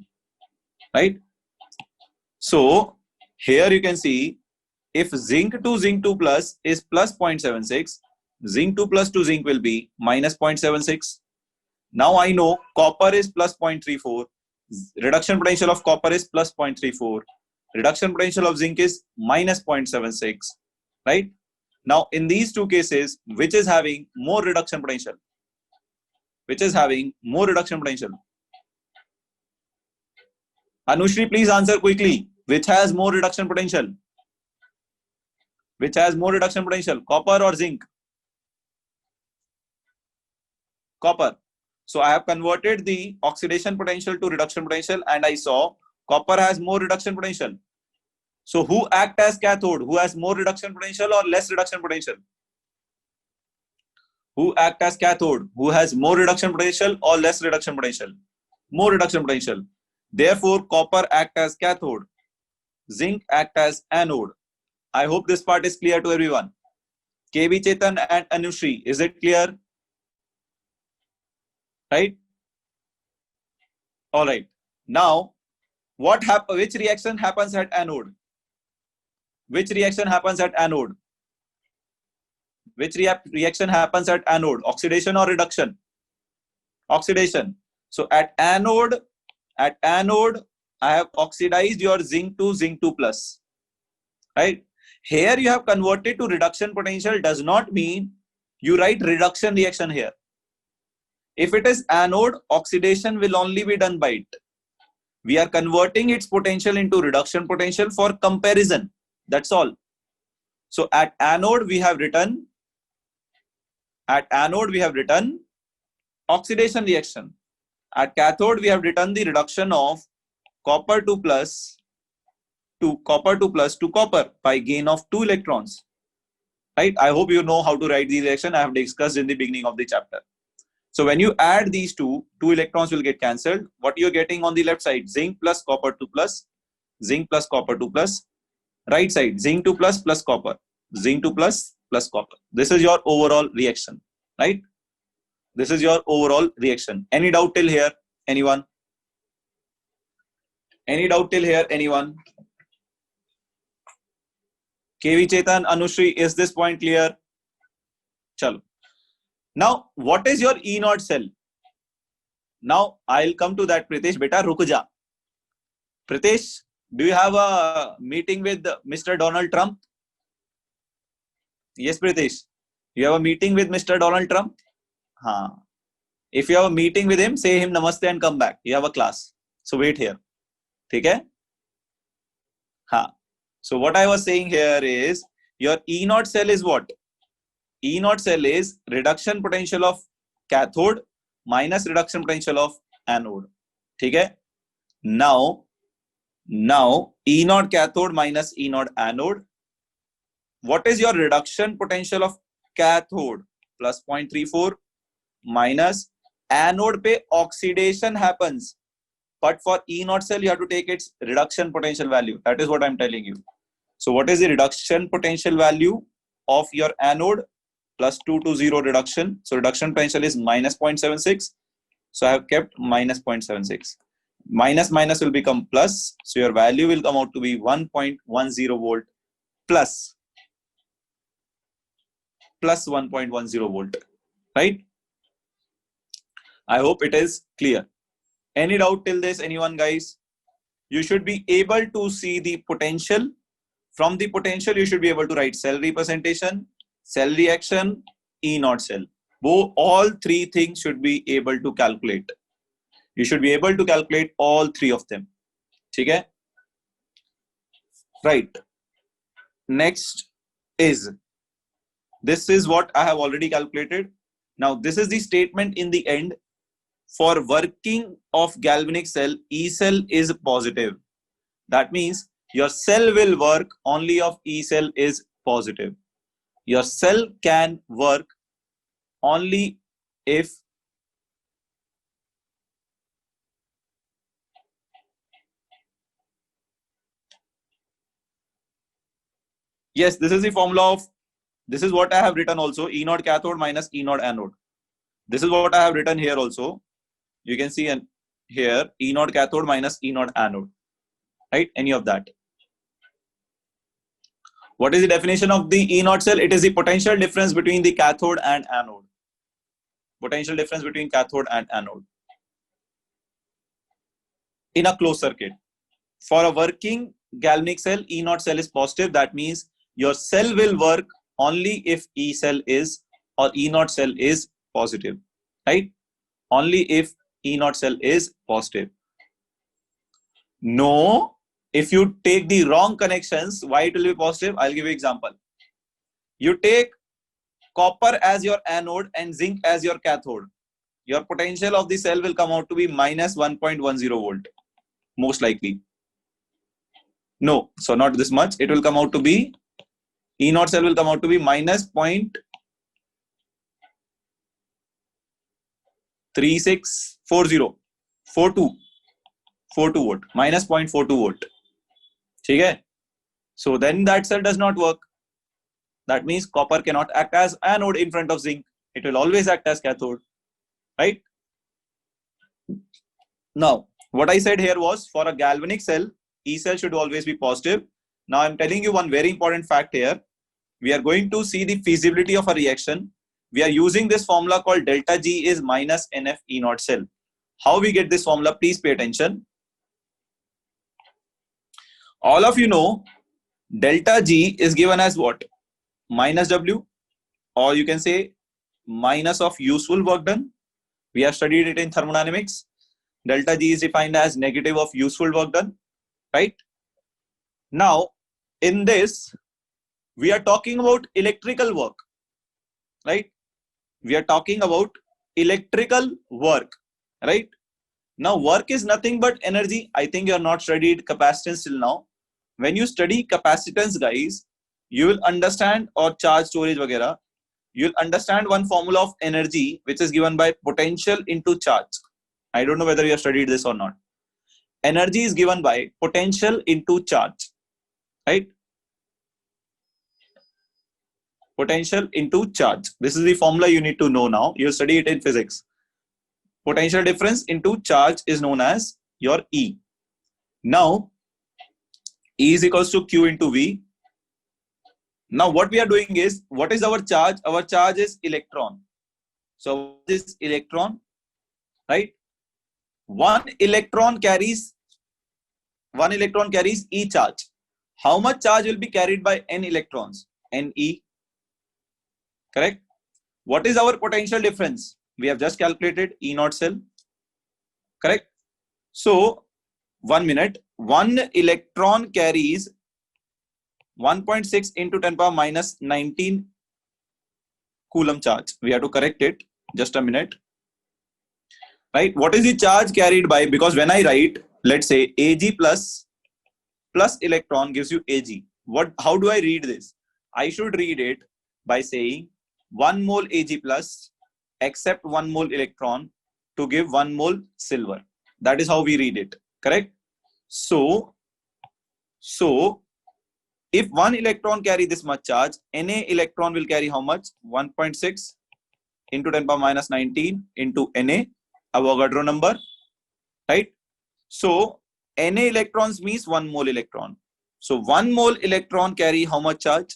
Right? So here you can see if zinc to zinc 2 plus is plus 0.76, zinc 2 plus to zinc will be minus 0.76. Now I know copper is plus 0.34. Reduction potential of copper is plus 0.34. Reduction potential of zinc is minus 0.76. Right? Now in these two cases, which is having more reduction potential? Anushri, please answer quickly. Which has more reduction potential? Copper or zinc? Copper. So I have converted the oxidation potential to reduction potential and I saw copper has more reduction potential. So who act as cathode? Who has more reduction potential or less reduction potential? Who act as cathode? Who has more reduction potential or less reduction potential? More reduction potential. Therefore, copper act as cathode. Zinc act as anode. I hope this part is clear to everyone. KV Chetan and Anushri, is it clear? Right? All right. Now, which reaction happens at anode? Reaction happens at anode? Oxidation or reduction? Oxidation. So at anode, I have oxidized your zinc to zinc 2 plus. Right? Here you have converted to reduction potential does not mean you write reduction reaction here. If it is anode, oxidation will only be done by it. We are converting its potential into reduction potential for comparison. That's all. So at anode we have written oxidation reaction. At cathode we have written the reduction of copper 2 plus to copper by gain of 2 electrons. Right? I hope you know how to write the reaction. I have discussed in the beginning of the chapter. So when you add these two electrons will get cancelled. What you're getting on the left side, zinc plus copper 2 plus, zinc plus copper 2 plus. Right side, zinc 2 plus copper, zinc 2 plus copper. This is your overall reaction, right? This is your overall reaction. Any doubt till here? Anyone? Any doubt till here? Anyone? KV Chetan, Anushri, is this point clear? Chalo. Now, what is your E0 cell? Now, I'll come to that. Pritesh, beta, ruk ja. Pritesh, do you have a meeting with Mr. Donald Trump? Yes, Pritesh. You have a meeting with Mr. Donald Trump? Haan. If you have a meeting with him, say him namaste and come back. You have a class. So wait here. Okay? Haan. So what I was saying here is your E0 cell is what? E0 cell is reduction potential of cathode minus reduction potential of anode. Okay? Now E0 cathode minus E0 anode. What is your reduction potential of cathode? Plus 0.34 minus anode pe oxidation happens. But for E0 cell, you have to take its reduction potential value. That is what I'm telling you. So what is the reduction potential value of your anode? Plus 220 reduction. So reduction potential is minus 0.76. So I have kept minus 0.76. Minus will become plus. So your value will come out to be 1.10 volt plus 1.10 volt. Right? I hope it is clear. Any doubt till this, anyone, guys? You should be able to see the potential. From the potential, you should be able to write cell representation, cell reaction, E0 cell. All three things should be able to calculate. You should be able to calculate all three of them. Okay? Right. Next is, this is what I have already calculated. Now, this is the statement in the end. For working of galvanic cell, E cell is positive. That means your cell will work only if E cell is positive. Your cell can work only if yes, this is the formula of, this is what I have written also, E0 cathode minus E0 anode. This is what I have written here also. You can see here E0 cathode minus E0 anode, right? Any of that. What is the definition of the E0 cell? It is the potential difference between the cathode and anode. Potential difference between cathode and anode in a closed circuit. For a working galvanic cell, E0 cell is positive. That means your cell will work only if E cell is or E0 cell is positive, right? Only if E0 cell is positive. No, if you take the wrong connections, why it will be positive? I'll give you an example. You take copper as your anode and zinc as your cathode. Your potential of the cell will come out to be minus 1.10 volt, most likely. No, so not this much. It will come out to be, E0 cell will come out to be minus 0.3640, 42 volt, minus 0.42 volt. Okay? So then that cell does not work. That means copper cannot act as anode in front of zinc. It will always act as cathode, right? Now, what I said here was for a galvanic cell, E cell should always be positive. Now I'm telling you one very important fact here. We are going to see the feasibility of a reaction. We are using this formula called delta G is minus NF E0 cell. How we get this formula? Please pay attention. All of you know delta G is given as what? Minus W, or you can say minus of useful work done. We have studied it in thermodynamics. Delta G is defined as negative of useful work done, right? Now, in this, We are talking about electrical work, right? We are talking about electrical work, right? Now, work is nothing but energy. I think you are not studied capacitance till now. When you study capacitance, guys, you will understand, or charge storage vagera, you'll understand one formula of energy, which is given by potential into charge. I don't know whether you have studied this or not. Energy is given by potential into charge, right? Potential into charge. This is the formula you need to know now. You'll study it in physics. Potential difference into charge is known as your E. Now, E is equals to Q into V. Now, what we are doing is, what is our charge? Our charge is electron. So, this electron, right? One electron carries E charge. How much charge will be carried by N electrons? Ne. Correct? What is our potential difference? We have just calculated E naught cell. Correct? So, 1 minute. One electron carries 1.6 into 10 power minus 19 coulomb charge. We have to correct it. Just a minute. Right? What is the charge carried by? Because when I write, let's say Ag plus electron gives you Ag. How do I read this? I should read it by saying 1 mole Ag plus accept 1 mole electron to give 1 mole silver. That is how we read it. Correct? So if one electron carry this much charge, Na electron will carry how much? 1.6 into 10 power minus 19 into Na, Avogadro number, right? So Na electrons means 1 mole electron. So 1 mole electron carry how much charge?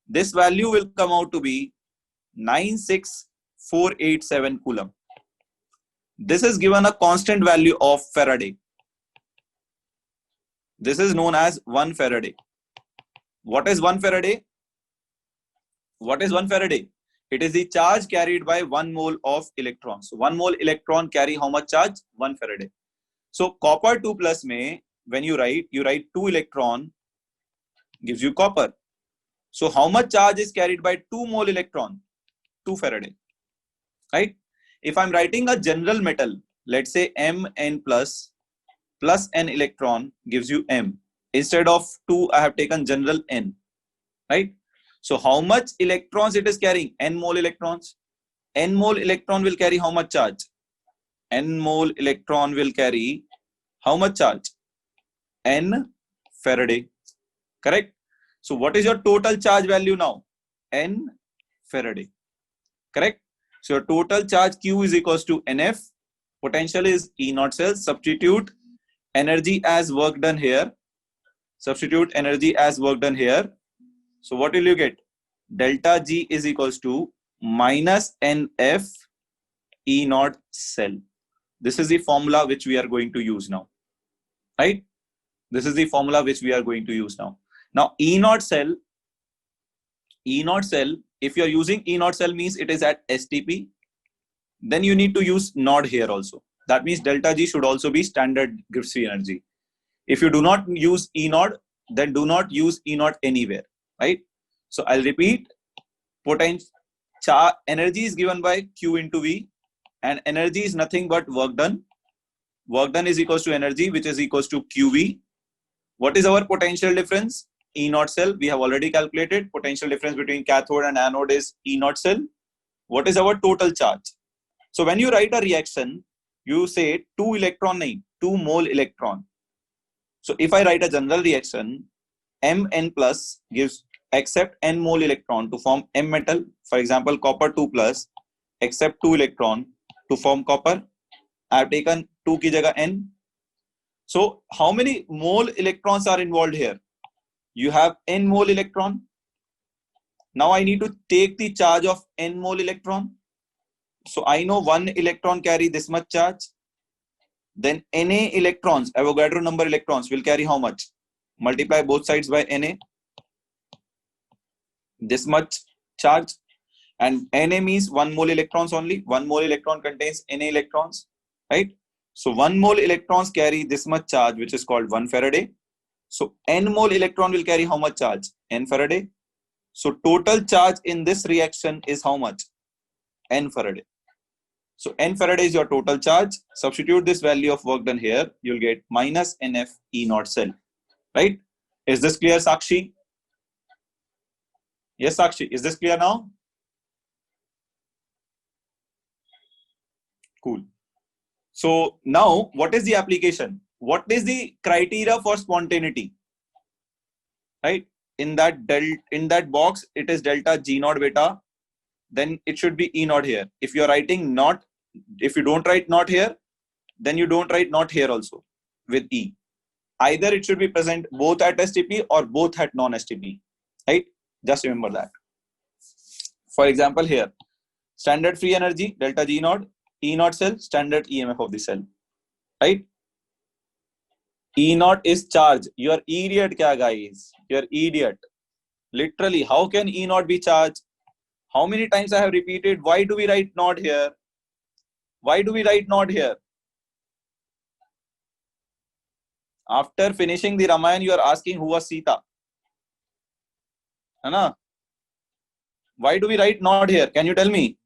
This value will come out to be 96487 coulomb. This is given a constant value of Faraday. This is known as 1 Faraday. What is 1 Faraday? What is 1 Faraday? It is the charge carried by 1 mole of electrons. So 1 mole electron carry how much charge? 1 Faraday. So copper 2 plus में, when you write 2 electron gives you copper. So how much charge is carried by 2 mole electron? 2 Faraday. Right? If I'm writing a general metal, let's say Mn plus N electron gives you M. Instead of 2, I have taken general N. Right? So how much electrons it is carrying? N mole electrons. N mole electron will carry how much charge? N mole electron will carry how much charge? N Faraday. Correct? So what is your total charge value now? N Faraday. Correct? So your total charge Q is equals to NF. Potential is E naught cells. Substitute energy as work done here. Substitute energy as work done here. So what will you get? Delta G is equals to minus NF E naught cell. This is the formula which we are going to use now. Right? This is the formula which we are going to use now. Now E naught cell, if you are using E naught cell means it is at STP, then you need to use nod here also. That means delta G should also be standard Gibbs free energy. If you do not use E naught, then do not use E naught anywhere, right? So I'll repeat, energy is given by Q into V, and energy is nothing but work done. Work done is equals to energy, which is equals to QV. What is our potential difference? E naught cell, we have already calculated. Potential difference between cathode and anode is E naught cell. What is our total charge? So when you write a reaction, you say 2 electron, 2 mole electron. So if I write a general reaction, Mn plus gives accept N mole electron to form M metal. For example, copper 2 plus accept 2 electron to form copper. I have taken 2 ki jagah N. So how many mole electrons are involved here? You have N mole electron. Now I need to take the charge of N mole electron. So I know 1 electron carry this much charge. Then Na electrons, Avogadro number electrons will carry how much? Multiply both sides by Na. This much charge. And Na means 1 mole electrons only. 1 mole electron contains Na electrons. Right? So 1 mole electrons carry this much charge, which is called 1 Faraday. So N mole electron will carry how much charge? N Faraday. So total charge in this reaction is how much? N Faraday. So N Faraday is your total charge. Substitute this value of work done here. You'll get minus NF E naught cell. Right? Is this clear, Sakshi? Yes, Sakshi. Is this clear now? Cool. So now what is the application? What is the criteria for spontaneity? Right? In that box, it is delta G naught beta. Then it should be E naught here. If you're writing not, if you don't write not here, then you don't write not here also with E. Either it should be present both at STP or both at non-STP. Right? Just remember that. For example, here, standard free energy, delta G naught, E naught cell, standard EMF of the cell. Right? E naught is charge. You're idiot, kya guys? You're idiot. Literally, how can E naught be charged? How many times I have repeated? Why do we write not here? Why do we write not here? After finishing the Ramayana, you are asking who was Sita. Hai? Why do we write not here? Can you tell me?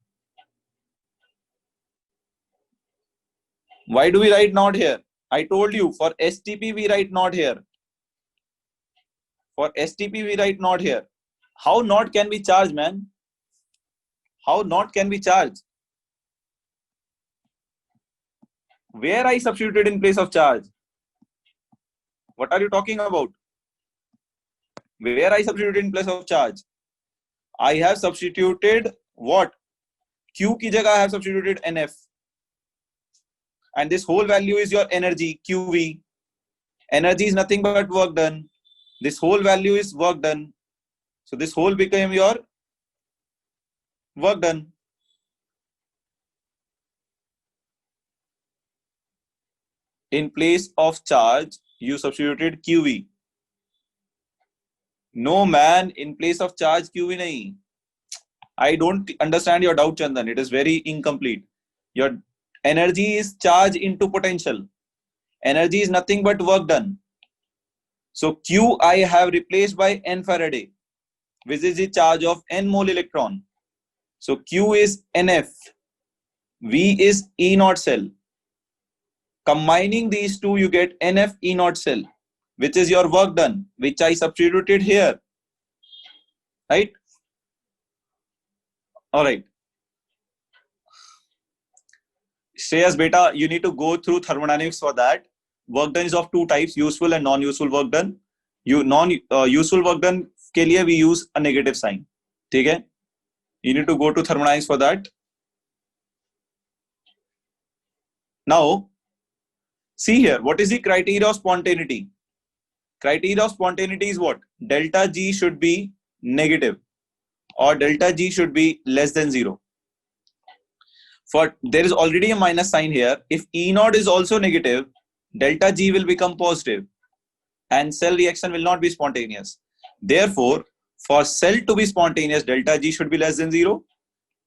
Why do we write not here? I told you, for STP we write not here. For STP we write not here. How not can be charged, man? How not can be charged? Where I substituted in place of charge? What are you talking about? Where I substituted in place of charge? I have substituted what? Q ki jagah I have substituted NF. And this whole value is your energy, QV. Energy is nothing but work done. This whole value is work done. So this whole became your work done. In place of charge, you substituted QV. No man, in place of charge QV nahi. I don't understand your doubt, Chandan. It is very incomplete. Your energy is charge into potential. Energy is nothing but work done. So Q I have replaced by N Faraday, which is the charge of N mole electron. So Q is NF. V is E naught cell. Combining these two, you get NF E naught cell, which is your work done, which I substituted here. Right? All right. Shreyas beta, you need to go through thermodynamics for that. Work done is of two types, useful and non-useful work done. Non-useful work done के लिए we use a negative sign. ठीक है? You need to go to thermodynamics for that. Now, see here, what is the criteria of spontaneity? Criteria of spontaneity is what? Delta G should be negative or delta G should be less than 0. For there is already a minus sign here. If E naught is also negative, delta G will become positive and cell reaction will not be spontaneous. Therefore, for cell to be spontaneous, delta G should be less than 0.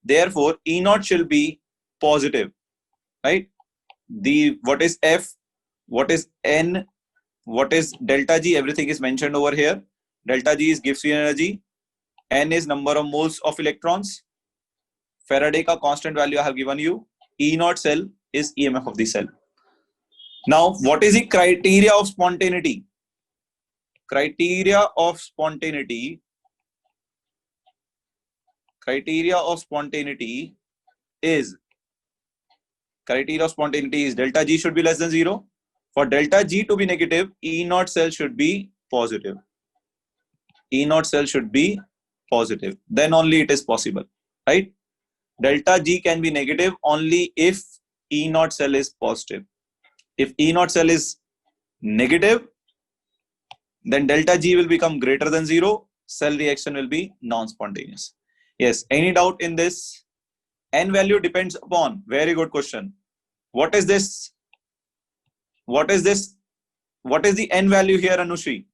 Therefore, E naught should be positive, right? What is F, what is N, what is delta G, everything is mentioned over here. Delta G is gives free energy. N is number of moles of electrons. Faraday ka constant value I have given you. E naught cell is EMF of the cell. Now, what is the criteria of spontaneity? Criteria of spontaneity is delta G should be less than 0. For delta G to be negative, E naught cell should be positive. E naught cell should be positive. Then only it is possible, right? Delta G can be negative only if E naught cell is positive. If E naught cell is negative, then delta G will become greater than 0. Cell reaction will be non-spontaneous. Yes, any doubt in this? N value depends upon, very good question. What is this? What is this? What is the N value here, Anushri?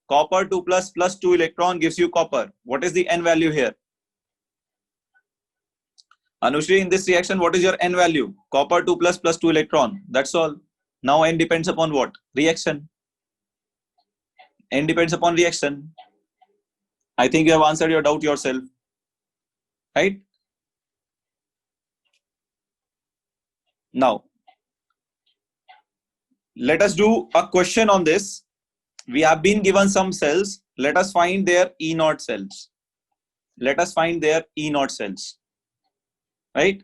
Copper 2 plus 2 electron gives you copper. What is the N value here? Anushri, in this reaction, what is your N value? Copper 2 plus 2 electron. That's all. Now N depends upon what? Reaction. N depends upon reaction. I think you have answered your doubt yourself, right? Now, let us do a question on this. We have been given some cells. Let us find their E naught cells. Let us find their E naught cells, right?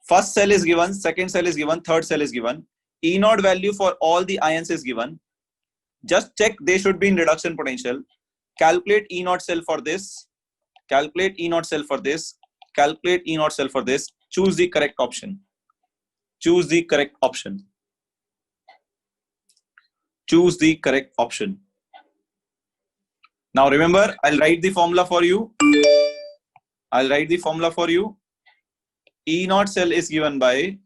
First cell is given, second cell is given, third cell is given. E naught value for all the ions is given. Just check they should be in reduction potential. Calculate E naught cell for this. Calculate E naught cell for this. Calculate E naught cell for this. Choose the correct option. Choose the correct option. Choose the correct option. Now remember, I'll write the formula for you. I'll write the formula for you. E naught cell is given by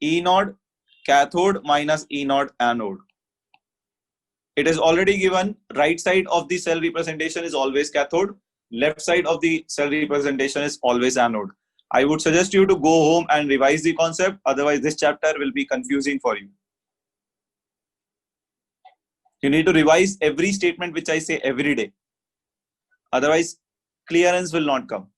E naught cathode minus E naught anode. It is already given. Right side of the cell representation is always cathode. Left side of the cell representation is always anode. I would suggest you to go home and revise the concept. Otherwise, this chapter will be confusing for you. You need to revise every statement which I say every day. Otherwise, clearance will not come.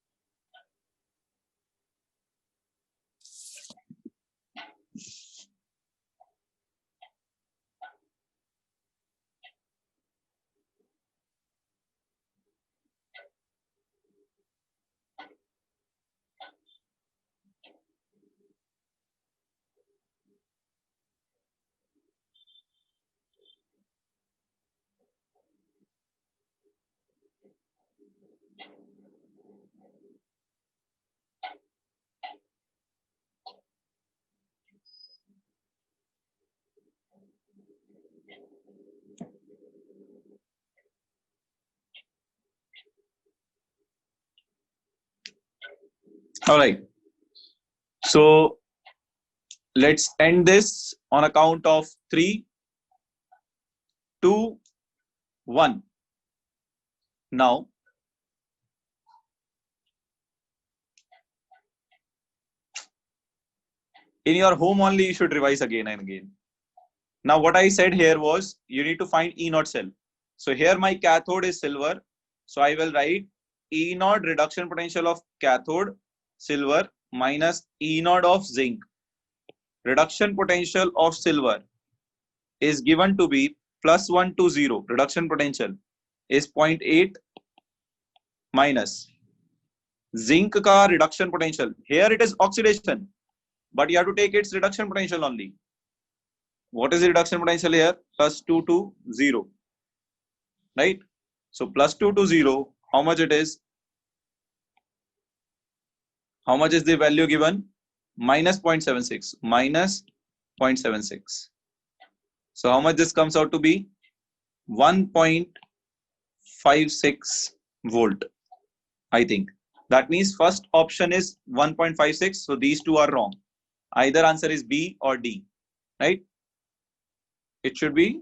All right. So let's end this on a count of 3, 2, 1. Now, in your home only, you should revise again and again. Now, what I said here was you need to find E naught cell. So here my cathode is silver. So I will write E naught reduction potential of cathode silver minus E naught of zinc. Reduction potential of silver is given to be +1 to 0. Reduction potential is 0.8 minus zinc ka reduction potential. Here it is oxidation, but you have to take its reduction potential only. What is the reduction potential here? +2 to 0, right? So +2 to 0, how much it is? How much is the value given? -0.76, -0.76. So how much this comes out to be? 1.56 volt, I think. That means first option is 1.56. So these two are wrong. Either answer is B or D, right? It should be.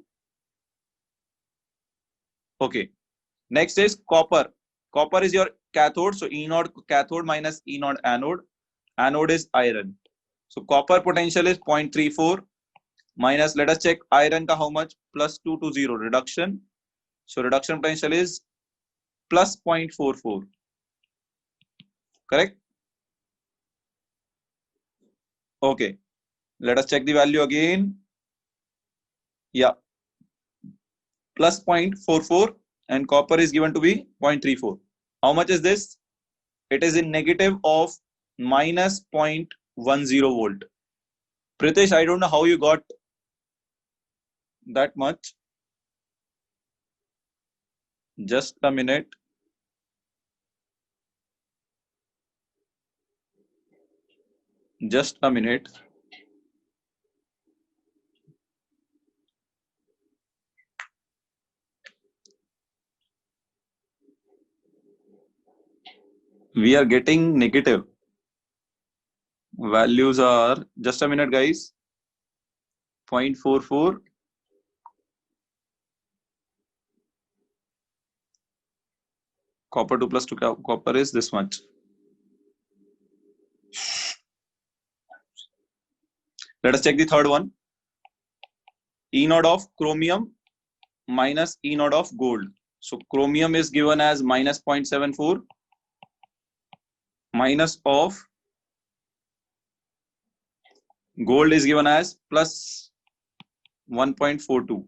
Okay. Next is copper. Copper is your cathode. So E naught cathode minus E naught anode. Anode is iron. So copper potential is 0.34 minus, let us check iron ka how much? +2 to 0 reduction. So reduction potential is +0.44. Correct? Okay. Let us check the value again. Yeah. +0.44 and copper is given to be 0.34. How much is this? It is in negative of -0.10 volt. Pritesh, I don't know how you got that much. Just a minute. Just a minute. We are getting negative. Values are, just a minute, guys. 0.44. Copper 2 plus 2 copper is this much. Let us check the third one. E naught of chromium minus E naught of gold. So chromium is given as minus 0.74 minus of gold is given as plus 1.42.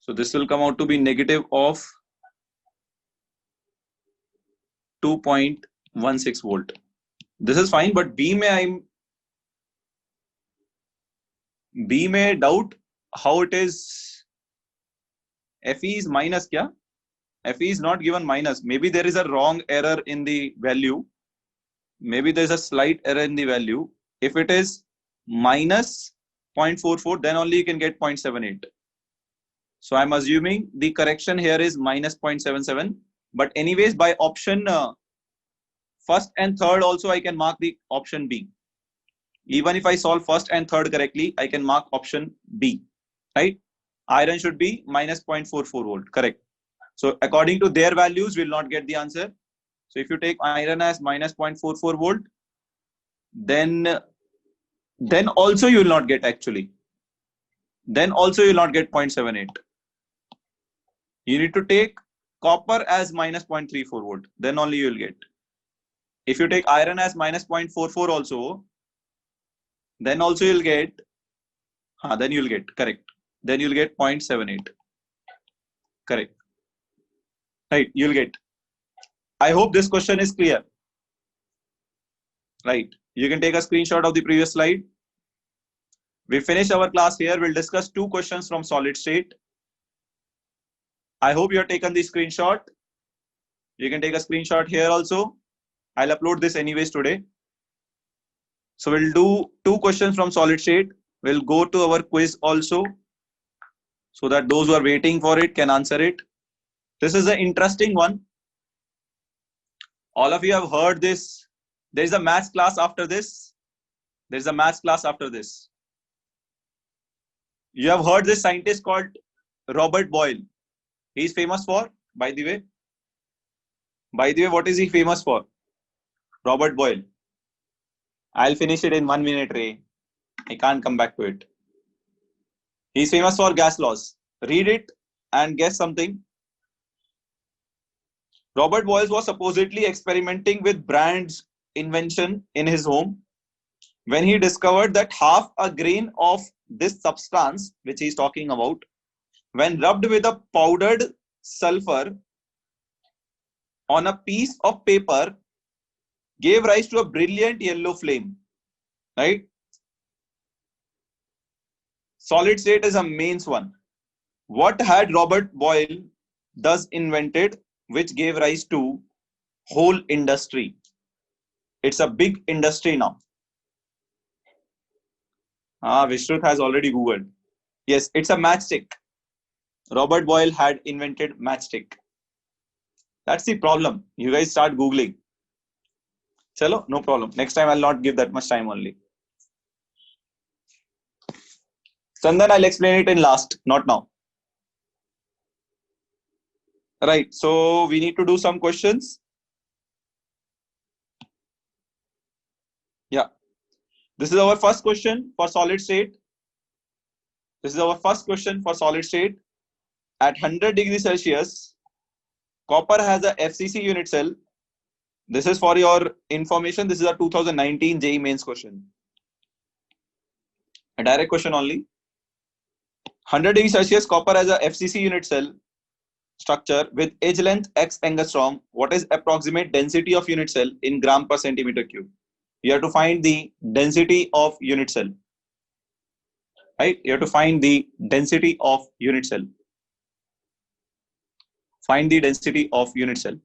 So this will come out to be negative of 2.16 volt. This is fine, but B may doubt how it is. Fe is minus kya? Fe is not given minus. Maybe there is a wrong error in the value. Maybe there is a slight error in the value. If it is minus 0.44, then only you can get 0.78. So I'm assuming the correction here is minus 0.77. But anyways, by option first and third also I can mark the option B. Even if I solve first and third correctly, I can mark option B, right? Iron should be minus 0.44 volt, correct. So according to their values, we'll not get the answer. So if you take iron as minus 0.44 volt, then also you will not get actually. Then also you will not get 0.78. You need to take copper as minus 0.34 volt. Then only you will get. If you take iron as minus 0.44 also, then also you'll get, then you'll get, correct. Then you'll get 0.78. Correct. Right, you'll get. I hope this question is clear. Right. You can take a screenshot of the previous slide. We finish our class here. We'll discuss 2 questions from solid state. I hope you have taken the screenshot. You can take a screenshot here also. I'll upload this anyways today. So we'll do 2 questions from solid state. We'll go to our quiz also, so that those who are waiting for it can answer it. This is an interesting one. All of you have heard this. There is a maths class after this. There is a maths class after this. You have heard this scientist called Robert Boyle. He is famous for, by the way. By the way, what is he famous for? Robert Boyle. I'll finish it in 1 minute, Ray. I can't come back to it. He's famous for gas laws. Read it and guess something. Robert Boyle was supposedly experimenting with Brand's invention in his home when he discovered that half a grain of this substance, which he's talking about, when rubbed with a powdered sulfur on a piece of paper, gave rise to a brilliant yellow flame. Right? Solid state is a mains one. What had Robert Boyle thus invented, which gave rise to whole industry? It's a big industry now. Vishruth has already Googled. Yes, it's a matchstick. Robert Boyle had invented matchstick. That's the problem. You guys start Googling. Chalo, no problem. Next time I'll not give that much time only. Chandan, I'll explain it in last, not now. Right, so we need to do some questions. Yeah. This is our first question for solid state. This is our first question for solid state. At 100 degrees Celsius, copper has a FCC unit cell. This is for your information. This is a 2019 JEE mains question. A direct question only. 100 degrees Celsius, copper has a FCC unit cell structure with edge length X angstrom. What is approximate density of unit cell in gram per centimeter cube? You have to find the density of unit cell. Right? You have to find the density of unit cell. Find the density of unit cell.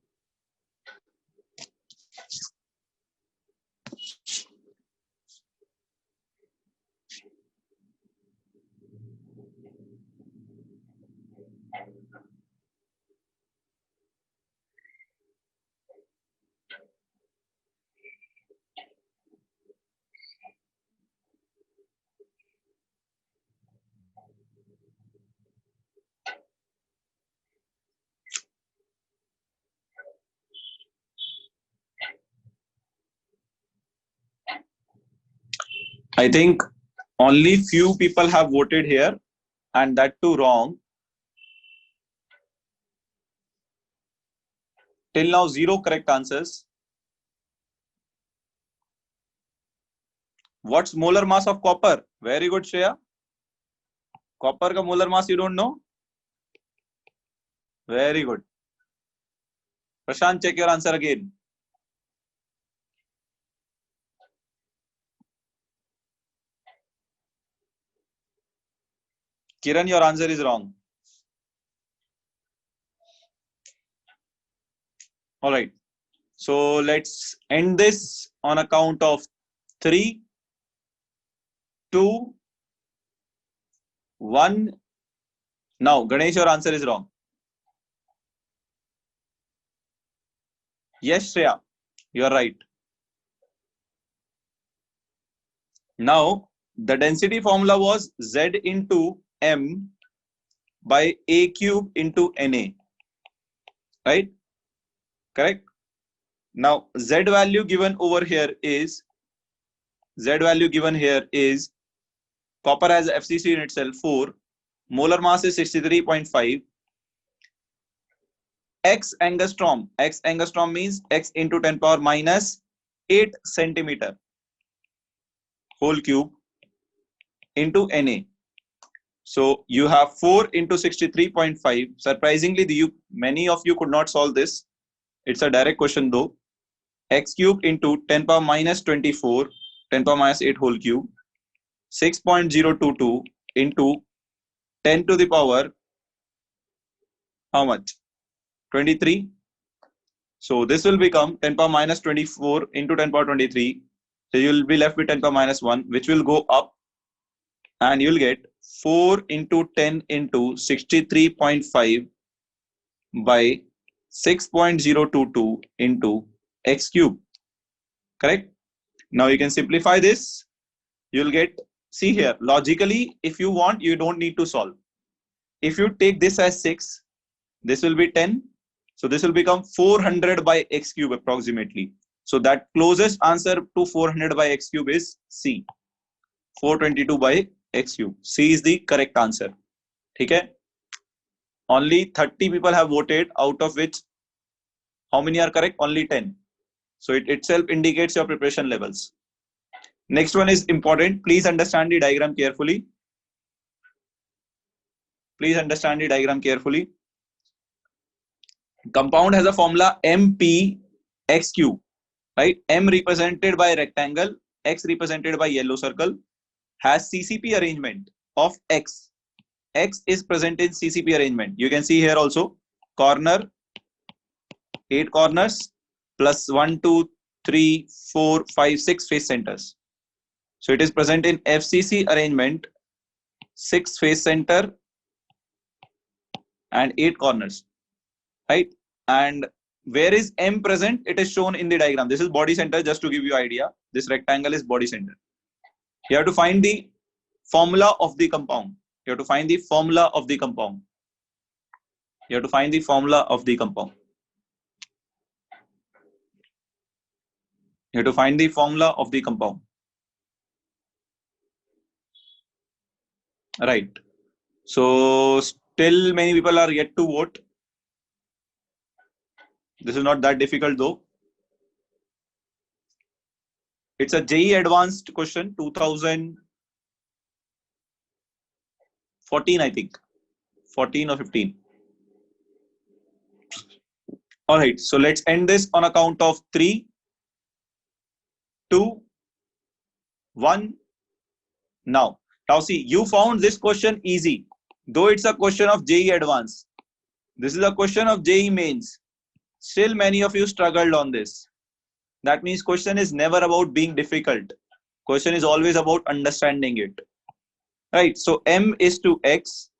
I think only few people have voted here, and that too wrong. Till now, 0 correct answers. What's molar mass of copper? Very good, Shreya. Copper ka molar mass you don't know? Very good. Prashant, check your answer again. Kiran, your answer is wrong. All right. So let's end this on a count of 3, 2, 1. Now, Ganesh, your answer is wrong. Yes, Shreya, you are right. Now, the density formula was Z into M by A cube into Na. Right? Correct? Now, Z value given over here is copper has FCC in itself 4, molar mass is 63.5, x angstrom means x into 10 power minus 8 centimeter whole cube into Na. So you have 4 into 63.5. Surprisingly, many of you could not solve this. It's a direct question though. X cube into 10 power minus 24, 10 power minus 8 whole cube, 6.022 into 10 to the power, how much? 23. So this will become 10 power minus 24 into 10 power 23. So you will be left with 10 power minus 1, which will go up, and you'll get 4 into 10 into 63.5 by 6.022 into x cube. Correct? Now you can simplify this. You'll get, see here, logically, if you want, you don't need to solve. If you take this as 6, this will be 10. So this will become 400 by x cube approximately. So that closest answer to 400 by x cube is C. 422 by x cube. C is the correct answer. Okay? Only 30 people have voted, out of which how many are correct? Only 10. So it itself indicates your preparation levels. Next one is important. Please understand the diagram carefully. Please understand the diagram carefully. Compound has a formula MP x cube, right? M represented by rectangle, X represented by yellow circle, has CCP arrangement of X. X is present in CCP arrangement. You can see here also, corner, 8 corners, plus 1, 2, 3, 4, 5, 6 face centers. So it is present in FCC arrangement, 6 face center and 8 corners, right? And where is M present? It is shown in the diagram. This is body center, just to give you idea. This rectangle is body center. You have to find the formula of the compound. You have to find the formula of the compound. You have to find the formula of the compound. You have to find the formula of the compound. Right. So still many people are yet to vote. This is not that difficult though. It's a JEE advanced question, 2014, I think. 14 or 15. All right. So let's end this on a count of 3, 2, 1. Now see, you found this question easy, though it's a question of JEE advanced. This is a question of JEE mains. Still many of you struggled on this. That means question is never about being difficult. Question is always about understanding it. Right. So M is to X.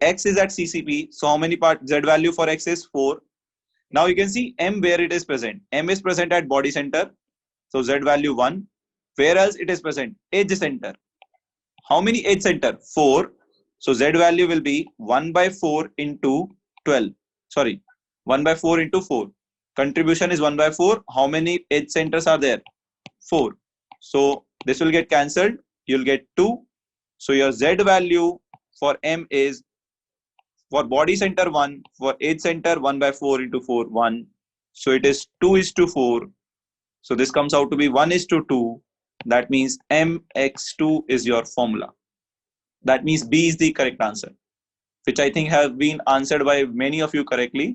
X is at CCP. So how many part Z value for X is 4. Now you can see M where it is present. M is present at body center. So Z value 1. Where else it is present? Edge center. How many edge center? 4. So Z value will be 1 by 4 into 12. Sorry, 1 by 4 into 4. Contribution is 1 by 4. How many edge centers are there? 4. So this will get cancelled. You'll get 2. So your Z value for M is For body center 1, for edge center 1 by 4 into 4, 1. So it is 2:4. So this comes out to be 1:2. That means mx2 is your formula. That means B is the correct answer, which I think has been answered by many of you correctly.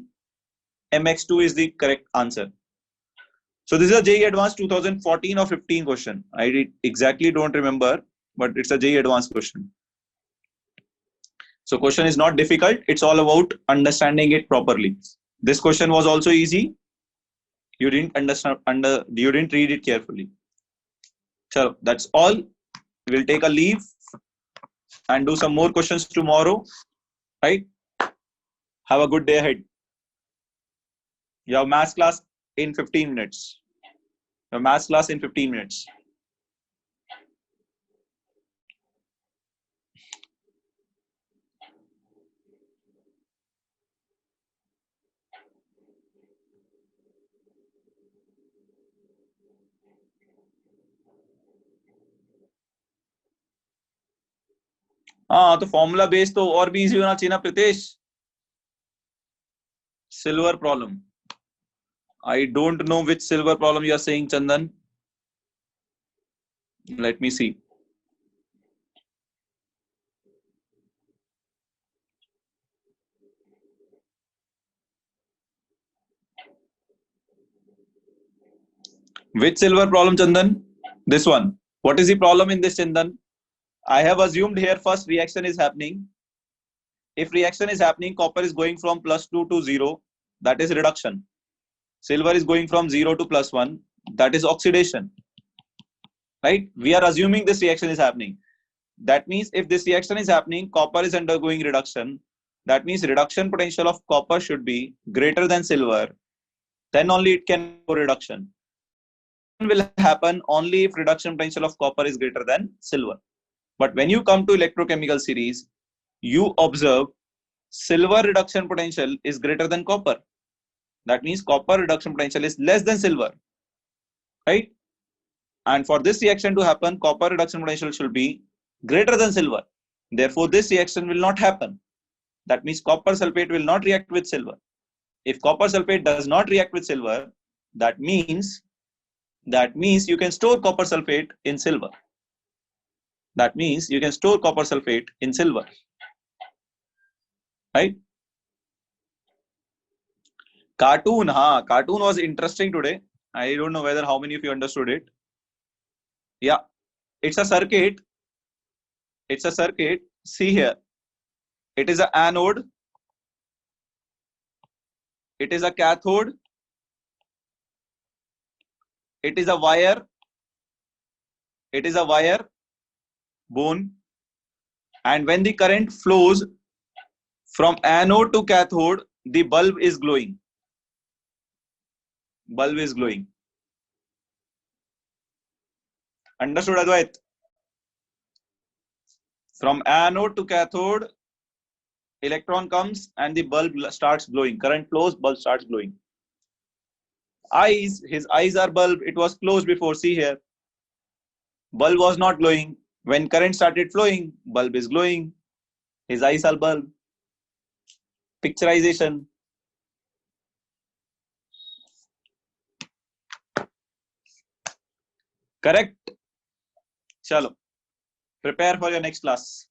mx2 is the correct answer. So this is a JEE Advanced 2014 or 15 question. I exactly don't remember, but it's a JEE Advanced question. So question is not difficult. It's all about understanding it properly. This question was also easy. You didn't understand, you didn't read it carefully. So that's all. We'll take a leave and do some more questions tomorrow. Right? Have a good day ahead. You have maths class in 15 minutes. Your maths class in 15 minutes. हाँ तो formula base तो और भी easy होना चाहिए ना Pritesh. Silver problem. I don't know which silver problem you are saying, Chandan. Let me see. Which silver problem, Chandan? This one. What is the problem in this, Chandan? I have assumed here first reaction is happening. If reaction is happening, copper is going from +2 to 0. That is reduction. Silver is going from 0 to +1. That is oxidation. Right? We are assuming this reaction is happening. That means if this reaction is happening, copper is undergoing reduction. That means reduction potential of copper should be greater than silver. Then only it can go reduction. Will happen only if reduction potential of copper is greater than silver. But when you come to electrochemical series, you observe silver reduction potential is greater than copper. That means copper reduction potential is less than silver, right? And for this reaction to happen, copper reduction potential should be greater than silver. Therefore, this reaction will not happen. That means copper sulfate will not react with silver. If copper sulfate does not react with silver, that means you can store copper sulfate in silver. That means you can store copper sulfate in silver. Right? Cartoon was interesting today. I don't know whether how many of you understood it. Yeah, it's a circuit. See here. It is an anode. It is a cathode. It is a wire. It is a wire bone. And when the current flows from anode to cathode, the bulb is glowing. Bulb is glowing. Understood, Advait? From anode to cathode, electron comes and the bulb starts glowing. Current flows, bulb starts glowing. Eyes, his eyes are bulb. It was closed before. See here. Bulb was not glowing. When current started flowing, bulb is glowing. His eyes are bulb. Picturization. Correct? Chalo. Prepare for your next class.